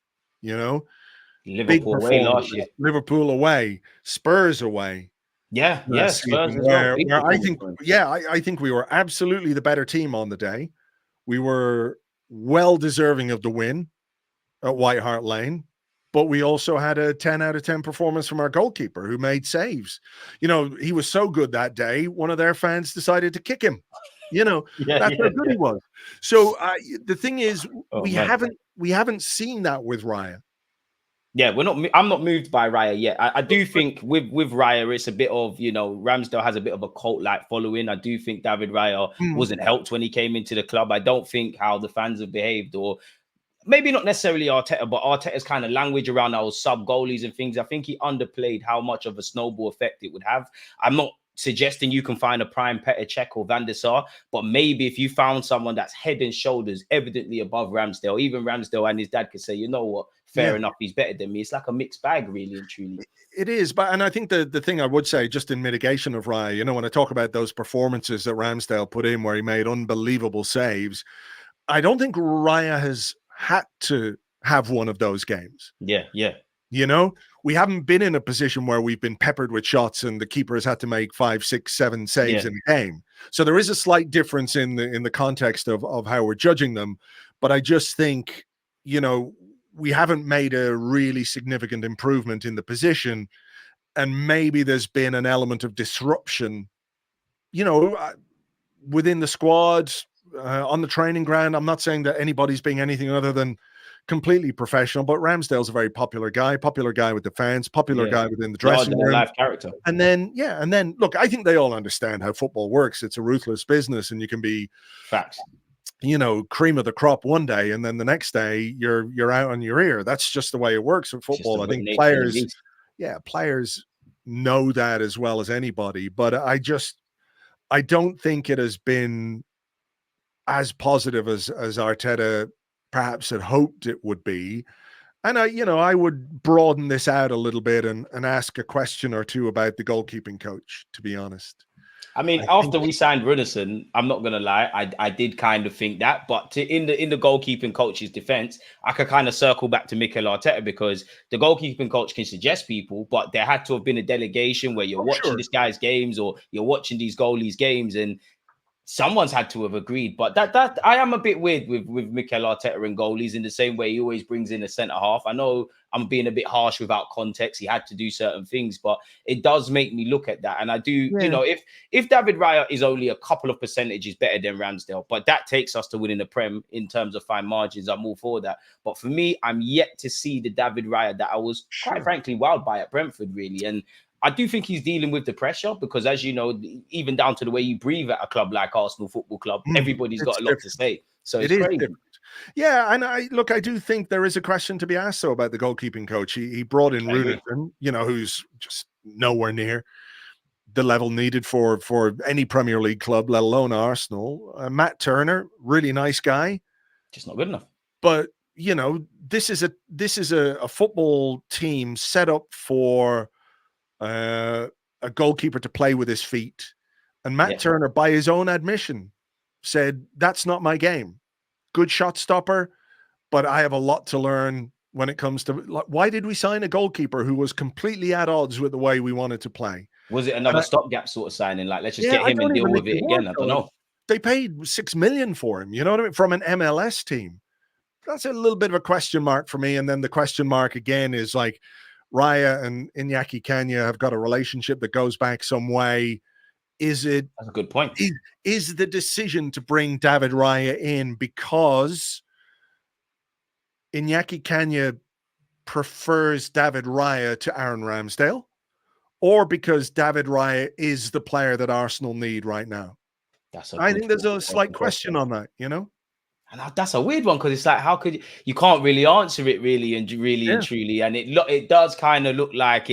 Liverpool away last year, Liverpool away, Spurs away. Spurs as well. I think we were absolutely the better team on the day. We were well deserving of the win at White Hart Lane, but we also had a 10 out of 10 performance from our goalkeeper, who made saves. He was so good that day, one of their fans decided to kick him. That's how good he was. So the thing is, we haven't seen that with Raya. Yeah, I'm not moved by Raya yet. I do think with Raya, it's a bit of, Ramsdale has a bit of a cult-like following. I do think David Raya wasn't helped when he came into the club. I don't think how the fans have behaved, or maybe not necessarily Arteta, but Arteta's kind of language around our sub goalies and things. I think he underplayed how much of a snowball effect it would have. I'm not suggesting you can find a prime Petr Cech or Van der Sar, but maybe if you found someone that's head and shoulders evidently above Ramsdale, even Ramsdale and his dad could say, you know what, fair enough, he's better than me. It's like a mixed bag, really and truly. It is, and I think the thing I would say, just in mitigation of Raya, you know, when I talk about those performances that Ramsdale put in where he made unbelievable saves, I don't think Raya has had to have one of those games. Yeah. You know, we haven't been in a position where we've been peppered with shots and the keeper has had to make 5, 6, 7 saves in a game. So there is a slight difference in the context of how we're judging them. But I just think, you know, we haven't made a really significant improvement in the position. And maybe there's been an element of disruption, you know, within the squad, on the training ground. I'm not saying that anybody's being anything other than completely professional, but Ramsdale's a very popular guy with the fans, popular guy within the dressing room. Live character. And then look, I think they all understand how football works. It's a ruthless business, and you can be facts, you know, cream of the crop one day, and then the next day you're out on your ear. That's just the way it works in football. I think players know that as well as anybody, but I don't think it has been as positive as Arteta perhaps had hoped it would be. And I would broaden this out a little bit and ask a question or two about the goalkeeping coach, to be honest. I mean, after we signed Runnison, I'm not gonna lie, I did kind of think that, but in the goalkeeping coach's defense, I could kind of circle back to Mikel Arteta, because the goalkeeping coach can suggest people, but there had to have been a delegation where you're watching this guy's games or you're watching these goalies' games, and someone's had to have agreed. But that I am a bit weird with Mikel Arteta and goalies, in the same way he always brings in a centre half. I know I'm being a bit harsh without context. He had to do certain things, but it does make me look at that. And I do, you know, if David Raya is only a couple of percentages better than Ramsdale, but that takes us to winning the Prem in terms of fine margins, I'm all for that. But for me, I'm yet to see the David Raya that I was quite frankly wowed by at Brentford, really. And I do think he's dealing with the pressure, because, as you know, even down to the way you breathe at a club like Arsenal Football Club, everybody's got a lot to say. So it's crazy. Different. Yeah, and I do think there is a question to be asked, though, about the goalkeeping coach. He brought in Rudiger, you know, who's just nowhere near the level needed for any Premier League club, let alone Arsenal. Matt Turner, really nice guy, just not good enough. But you know, this is a football team set up for a goalkeeper to play with his feet, and Matt Turner, by his own admission, said, "That's not my game. Good shot stopper, but I have a lot to learn when it comes to why did we sign a goalkeeper who was completely at odds with the way we wanted to play? Was it another stopgap sort of signing? Like, let's just get him and deal with it again. I don't know. They paid $6 million for him. You know what I mean? From an MLS team. That's a little bit of a question mark for me. And then the question mark again is like, Raya and Iñaki Kanya have got a relationship that goes back some way. That's a good point. Is the decision to bring David Raya in because Iñaki Kanya prefers David Raya to Aaron Ramsdale, or because David Raya is the player that Arsenal need right now? I think there's a slight question on that, you know? And that's a weird one, because it's like, how could you can't really answer it really and truly, and it does kind of look like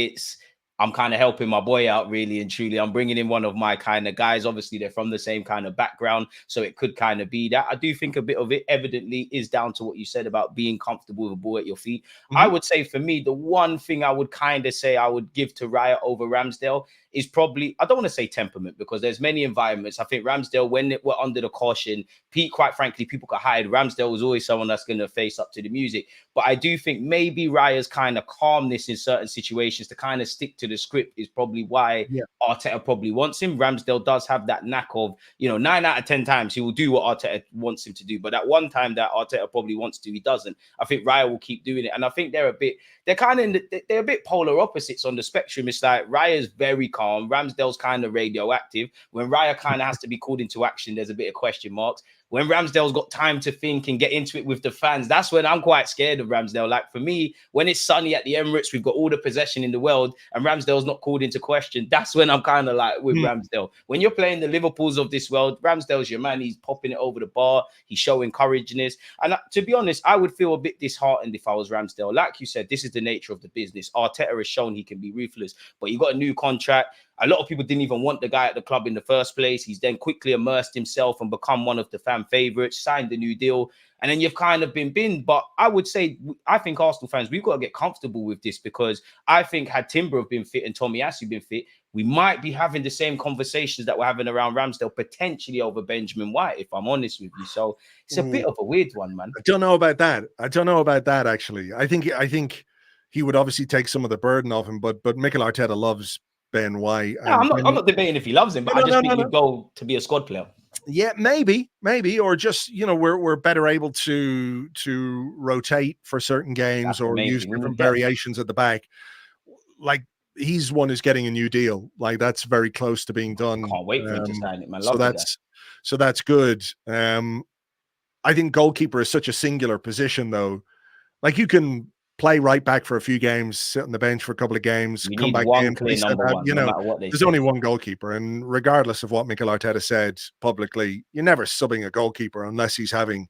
I'm kind of helping my boy out, really and truly. I'm bringing in one of my kind of guys. Obviously, they're from the same kind of background, so it could kind of be that. I do think a bit of it evidently is down to what you said about being comfortable with a ball at your feet. I would say for me, the one thing I would kind of say I would give to Raya over Ramsdale is probably, I don't want to say temperament, because there's many environments. I think Ramsdale, when we're under the caution, Pete, quite frankly, people could hide. Ramsdale was always someone that's going to face up to the music. But I do think maybe Raya's kind of calmness in certain situations to kind of stick to the script is probably why Arteta probably wants him. Ramsdale does have that knack of, 9 out of 10 times he will do what Arteta wants him to do. But that one time that Arteta probably wants to, he doesn't. I think Raya will keep doing it. And I think they're a bit polar opposites on the spectrum. It's like Raya's very calm. Ramsdale's kind of radioactive. When Raya kind of has to be called into action, there's a bit of question marks. When Ramsdale's got time to think and get into it with the fans, that's when I'm quite scared of Ramsdale. Like, for me, when it's sunny at the Emirates, we've got all the possession in the world, and Ramsdale's not called into question, that's when I'm kind of like with Ramsdale. When you're playing the Liverpools of this world, Ramsdale's your man. He's popping it over the bar. He's showing courageousness. And to be honest, I would feel a bit disheartened if I was Ramsdale. Like you said, this is the nature of the business. Arteta has shown he can be ruthless, but you got a new contract. A lot of people didn't even want the guy at the club in the first place. He's then quickly immersed himself and become one of the fan favorites, signed a new deal, and then you've kind of been binned. But I would say, I think Arsenal fans, we've got to get comfortable with this, because I think had Timber have been fit and Tomiyasu been fit, we might be having the same conversations that we're having around Ramsdale, potentially over Benjamin White, if I'm honest with you. So it's a bit of a weird one, man. I don't know about that. I don't know about that, actually. I think he would obviously take some of the burden off him, but Mikel Arteta loves Ben White. No, I'm not debating if he loves him, but I just think he'd go to be a squad player. Yeah, maybe, or just, you know, we're better able to rotate for certain games or use different variations at the back. Like, he's one who's getting a new deal. Like, that's very close to being done. Can't wait for him to sign it, man. So that's good. I think goalkeeper is such a singular position, though. Like, you can play right back for a few games, sit on the bench for a couple of games, come back in. You know, there's only one goalkeeper, and regardless of what Mikel Arteta said publicly, you're never subbing a goalkeeper unless he's having,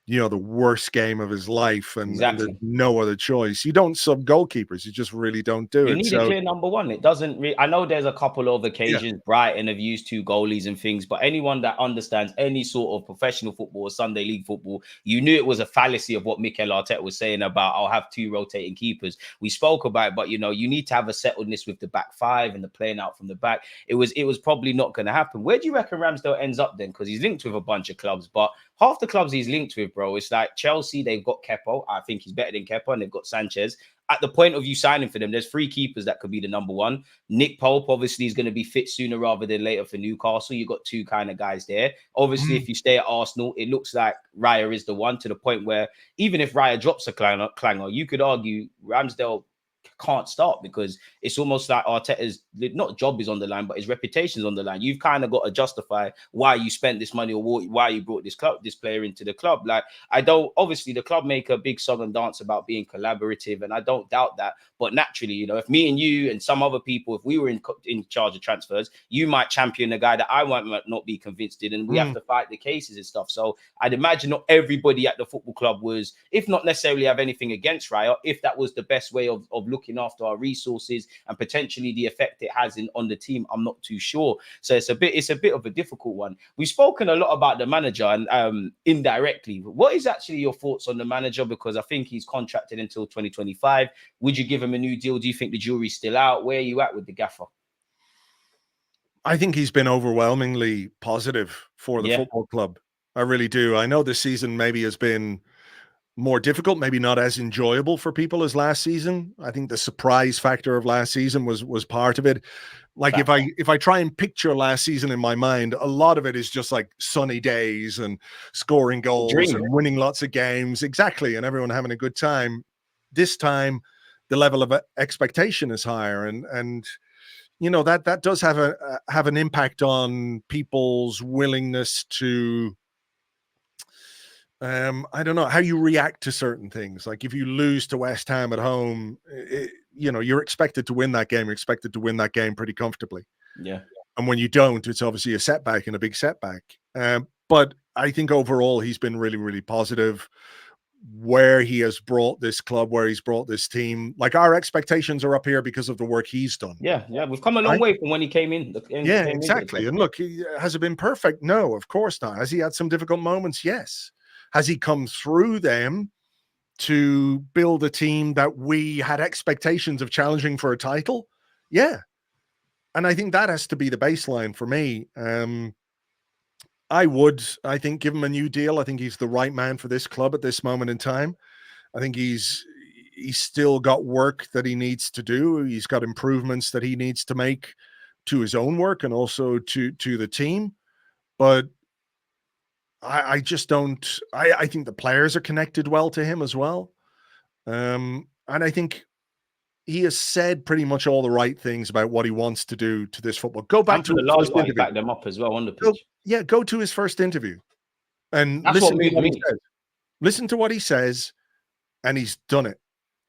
you know, the worst game of his life, and there's no other choice. You don't sub goalkeepers. You just really don't do it. You need a clear number one. It doesn't I know there's a couple of occasions Brighton have used 2 goalies and things, but anyone that understands any sort of professional football or Sunday league football, you knew it was a fallacy of what Mikel Arteta was saying about, I'll have 2 rotating keepers. We spoke about it, but, you know, you need to have a settledness with the back 5 and the playing out from the back. It was probably not going to happen. Where do you reckon Ramsdale ends up then? Because he's linked with a bunch of clubs, but half the clubs he's linked with, bro, it's like Chelsea, they've got Kepa. I think he's better than Kepa, and they've got Sanchez. At the point of you signing for them, there's 3 keepers that could be the number one. Nick Pope, obviously, is going to be fit sooner rather than later for Newcastle. You've got 2 kind of guys there. Obviously, if you stay at Arsenal, it looks like Raya is the one, to the point where even if Raya drops a clanger, you could argue Ramsdale can't start, because it's almost like Arteta's not job is on the line, but his reputation is on the line. You've kind of got to justify why you spent this money or why you brought this player into the club. Like, obviously the club make a big song and dance about being collaborative, and I don't doubt that. But naturally, you know, if me and you and some other people, if we were in charge of transfers, you might champion a guy that I might not be convinced in, and we have to fight the cases and stuff. So I'd imagine not everybody at the football club was, if not necessarily have anything against Raya, if that was the best way of looking after our resources and potentially the effect it has on the team, I'm not too sure. So it's a bit of a difficult one. We've spoken a lot about the manager, and indirectly, what is actually your thoughts on the manager? Because I think he's contracted until 2025. Would you give him a new deal? Do you think the jury's still out? Where are you at with the gaffer? I think he's been overwhelmingly positive for the football club. I really do. I know this season maybe has been more difficult, maybe not as enjoyable for people as last season. I think the surprise factor of last season was part of it. Like, if I try and picture last season in my mind, a lot of it is just like sunny days and scoring goals and winning lots of games. Exactly. And everyone having a good time. This time, the level of expectation is higher. And you know, that does have an impact on people's willingness to, I don't know, how you react to certain things. Like, if you lose to West Ham at home, you know, you're expected to win that game. You're expected to win that game pretty comfortably. Yeah. And when you don't, it's obviously a setback, and a big setback. But I think overall he's been really, really positive where he has brought this club, where he's brought this team. Like, our expectations are up here because of the work he's done. Yeah, we've come a long way from when he came in. Exactly. And look, has it been perfect? No, of course not. Has he had some difficult moments? Yes. Has he come through them to build a team that we had expectations of challenging for a title? Yeah. And I think that has to be the baseline for me. I think, give him a new deal. I think he's the right man for this club at this moment in time. I think he's still got work that he needs to do. He's got improvements that he needs to make to his own work and also to the team. But I just don't. I think the players are connected well to him as well. And I think he has said pretty much all the right things about what he wants to do to this football. Go back to the last interview. Back them up as well on the pitch. Go to his first interview and listen to what he says. Listen to what he says, and he's done it.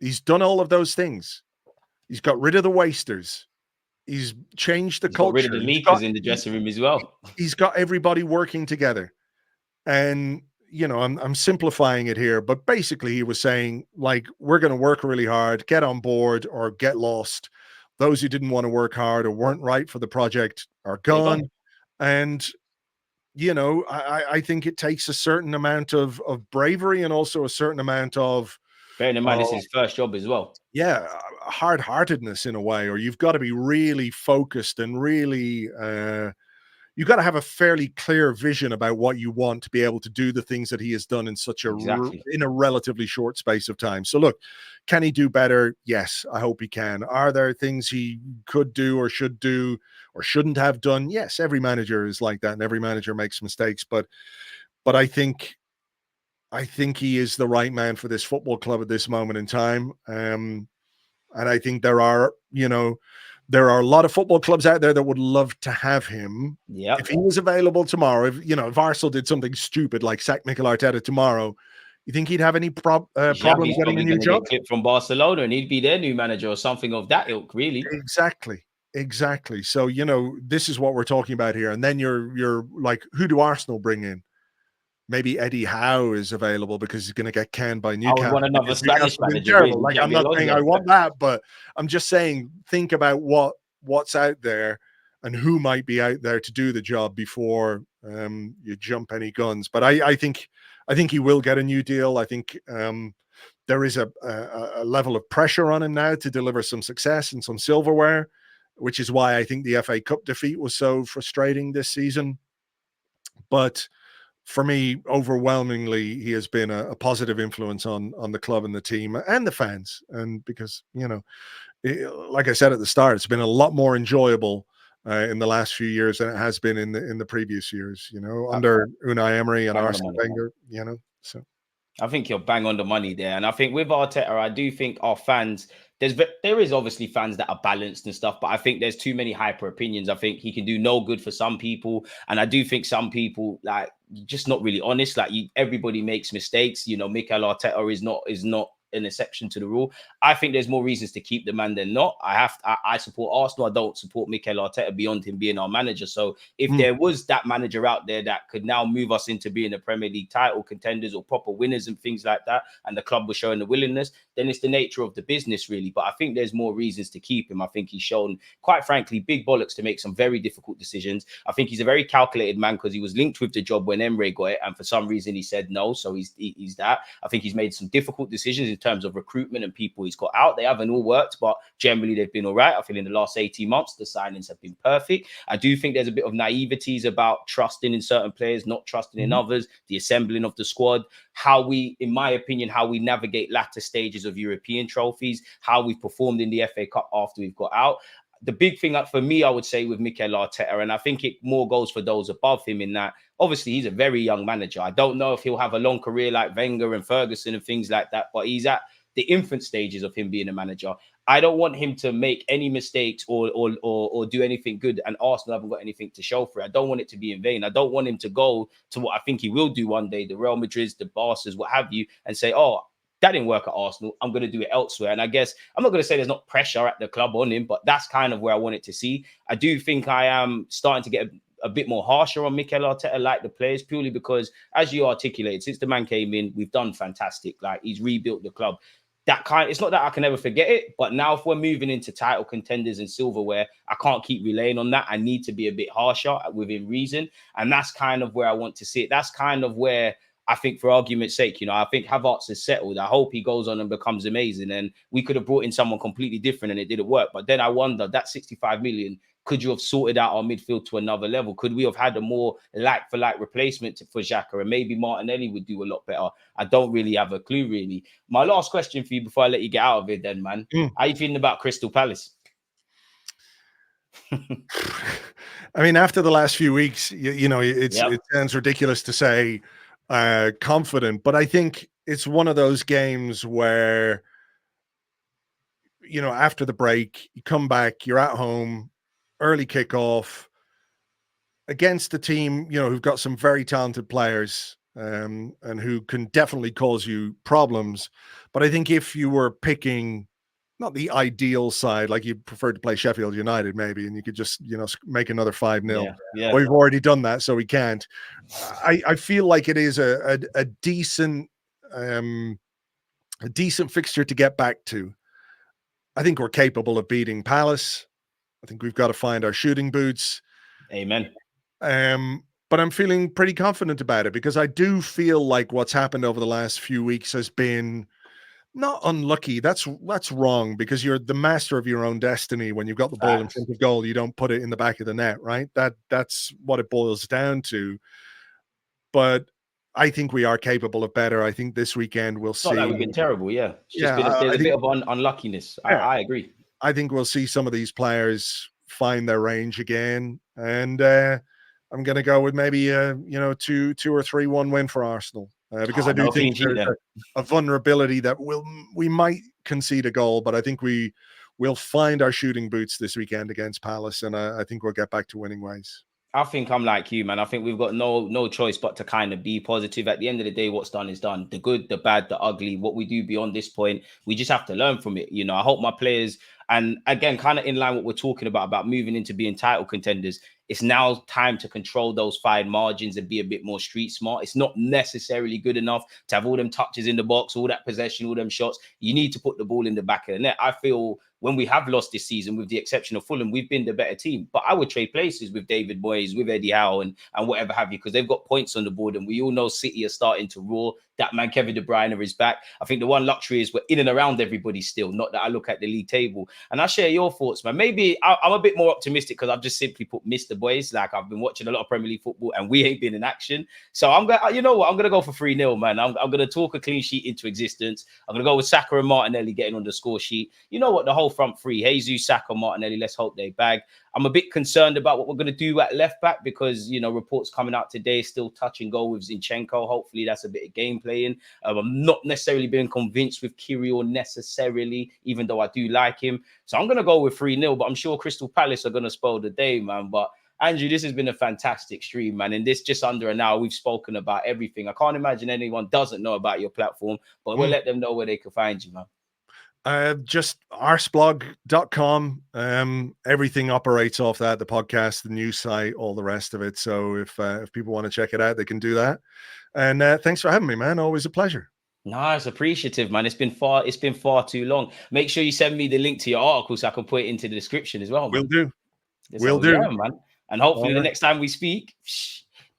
He's done all of those things. He's got rid of the wasters. He's changed the culture. Got rid of the leakers in the dressing room as well. He's got everybody working together. And, you know, I'm simplifying it here, but basically he was saying, like, we're going to work really hard, get on board or get lost. Those who didn't want to work hard or weren't right for the project are They're gone. And you know, I think it takes a certain amount of bravery and also a certain amount of bearing in mind this is his first job as well. Yeah, hard-heartedness in a way, or you've got to be really focused and really you've got to have a fairly clear vision about what you want to be able to do the things that he has done in such a in a relatively short space of time. So look, can he do better? Yes, I hope he can. Are there things he could do or should do or shouldn't have done? Yes, every manager is like that and every manager makes mistakes, but I think he is the right man for this football club at this moment in time. And I think there are, you know, there are a lot of football clubs out there that would love to have him. Yeah. If he was available tomorrow, if, you know, if Arsenal did something stupid like sack Mikel Arteta tomorrow, you think he'd have any problem getting a new job? Get clipped from Barcelona and he'd be their new manager or something of that ilk, really. Exactly. So, you know, this is what we're talking about here. And then you're like, who do Arsenal bring in? Maybe Eddie Howe is available because he's going to get canned by Newcastle. I would want another Spanish manager. Really. Like, I'm not saying I want that, but I'm just saying think about what's out there and who might be out there to do the job before you jump any guns. But I think he will get a new deal. I think there is a level of pressure on him now to deliver some success and some silverware, which is why I think the FA Cup defeat was so frustrating this season. But for me, overwhelmingly, he has been a positive influence on the club and the team and the fans. And because, you know, like I said at the start, it's been a lot more enjoyable in the last few years than it has been in the previous years, you know, under Unai Emery and Arsene Wenger, you know. So I think you're bang on the money there. And I think with Arteta, I do think our fans, there is obviously fans that are balanced and stuff, but I think there's too many hyper opinions. I think he can do no good for some people. And I do think some people, like, just not really honest. Like, everybody makes mistakes. You know, Mikel Arteta is not an exception to the rule. I think there's more reasons to keep the man than not. I support Arsenal. I don't support Mikel Arteta beyond him being our manager. So if there was that manager out there that could now move us into being a Premier League title contenders or proper winners and things like that, and the club was showing the willingness, then it's the nature of the business, really. But I think there's more reasons to keep him. I think he's shown, quite frankly, big bollocks to make some very difficult decisions. I think he's a very calculated man because he was linked with the job when Emre got it, and for some reason he said no. So he's that. I think he's made some difficult decisions in terms of recruitment and people he's got out. They haven't all worked, but generally they've been all right. I feel in the last 18 months, the signings have been perfect. I do think there's a bit of naiveties about trusting in certain players, not trusting in others, the assembling of the squad, how we, in my opinion, how we navigate latter stages of European trophies, how we've performed in the FA Cup after we've got out. The big thing for me, I would say, with Mikel Arteta, and I think it more goes for those above him, in that obviously he's a very young manager. I don't know if he'll have a long career like Wenger and Ferguson and things like that, but he's at the infant stages of him being a manager. I don't want him to make any mistakes or do anything good, and Arsenal haven't got anything to show for it. I don't want it to be in vain. I don't want him to go to what I think he will do one day, the Real Madrids, the Barças, what have you, and say, oh, that didn't work at Arsenal, I'm going to do it elsewhere. And I guess I'm not going to say there's not pressure at the club on him, but that's kind of where I want it to see. I do think I am starting to get a bit more harsher on Mikel Arteta, like the players, purely because, as you articulated, since the man came in, we've done fantastic. Like, he's rebuilt the club. It's not that I can never forget it, but now if we're moving into title contenders and silverware, I can't keep relaying on that. I need to be a bit harsher within reason. And that's kind of where I want to see it. That's kind of where I think, for argument's sake, you know, I think Havertz is settled. I hope he goes on and becomes amazing. And we could have brought in someone completely different and it didn't work. But then I wonder, that 65 million, could you have sorted out our midfield to another level? Could we have had a more like-for-like replacement for Xhaka? And maybe Martinelli would do a lot better. I don't really have a clue, really. My last question for you before I let you get out of it then, man. How are you feeling about Crystal Palace? I mean, after the last few weeks, you know, it sounds ridiculous to say confident, but I think it's one of those games where, you know, after the break, you come back, you're at home, early kickoff against the team, you know, who've got some very talented players and who can definitely cause you problems. But I think if you were picking not the ideal side, like you prefer to play Sheffield United maybe, and you could just, you know, make another 5-0. Yeah. We've already done that, so we can't. I feel like it is a decent fixture to get back to. I think we're capable of beating Palace. I think we've got to find our shooting boots. Amen. But I'm feeling pretty confident about it because I do feel like what's happened over the last few weeks has been not unlucky. That's wrong because you're the master of your own destiny. When you've got the ball in front of goal, you don't put it in the back of the net, right? That's what it boils down to. But I think we are capable of better. I think this weekend we'll see. Not like we've been terrible, yeah. It's just been there's a bit of unluckiness. Yeah, I agree. I think we'll see some of these players find their range again, and I'm going to go with maybe 2 or 3-1 win for Arsenal because I do think there's a vulnerability that we might concede a goal, but I think we will find our shooting boots this weekend against Palace, and I think we'll get back to winning ways. I think I'm like you, man. I think we've got no choice but to kind of be positive. At the end of the day, what's done is done. The good, the bad, the ugly, what we do beyond this point, we just have to learn from it. You know, I hope my players, and again, kind of in line with what we're talking about moving into being title contenders, it's now time to control those fine margins and be a bit more street smart. It's not necessarily good enough to have all them touches in the box, all that possession, all them shots. You need to put the ball in the back of the net. I feel when we have lost this season, with the exception of Fulham, we've been the better team. But I would trade places with David Moyes, with Eddie Howe, and whatever have you, because they've got points on the board. And we all know City are starting to roar. That man, Kevin De Bruyne, is back. I think the one luxury is we're in and around everybody still, not that I look at the league table. And I share your thoughts, man. Maybe I'm a bit more optimistic because I've just simply put Mr. Boys. Like, I've been watching a lot of Premier League football and we ain't been in action. So I'm going to, you know what? I'm going to go for 3-0, man. I'm going to talk a clean sheet into existence. I'm going to go with Saka and Martinelli getting on the score sheet. You know what? The whole front three, Jesus, Saka, Martinelli, let's hope they bag. I'm a bit concerned about what we're going to do at left back because, you know, reports coming out today still touch and go with Zinchenko. Hopefully that's a bit of game playing. I'm not necessarily being convinced with Kirill necessarily, even though I do like him. So I'm going to go with 3-0, but I'm sure Crystal Palace are going to spoil the day, man. But Andrew, this has been a fantastic stream, man. In this just under an hour, we've spoken about everything. I can't imagine anyone doesn't know about your platform, but we'll let them know where they can find you, man. Just arseblog.com. Everything operates off that, the podcast, the news site, all the rest of it. So if people want to check it out, they can do that. And thanks for having me, man. Always a pleasure. Nice, appreciative, man. It's been far too long. Make sure you send me the link to your article so I can put it into the description as well, man. Will do. Yeah, man. And hopefully the next time we speak,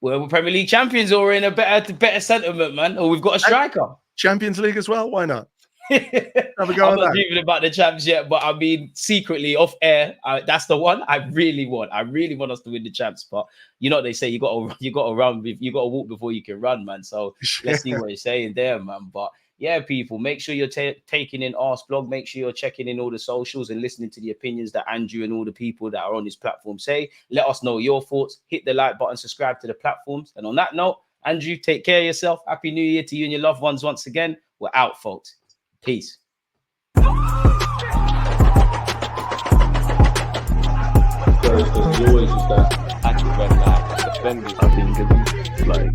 we're Premier League champions or in a better sentiment, man. Or we've got a striker. Champions League as well. Why not? I'm not dreaming about the champs yet, but I mean, secretly off air, that's the one I really want. I really want us to win the champs. But you know what they say, you got to run, you got to walk before you can run, man. So let's see what you're saying there, man. But yeah, people, make sure you're taking in Arseblog. Make sure you're checking in all the socials and listening to the opinions that Andrew and all the people that are on this platform say. Let us know your thoughts. Hit the like button, subscribe to the platforms. And on that note, Andrew, take care of yourself. Happy New Year to you and your loved ones once again. We're out, folks. Peace. So it's always just that active and defending. I think it's like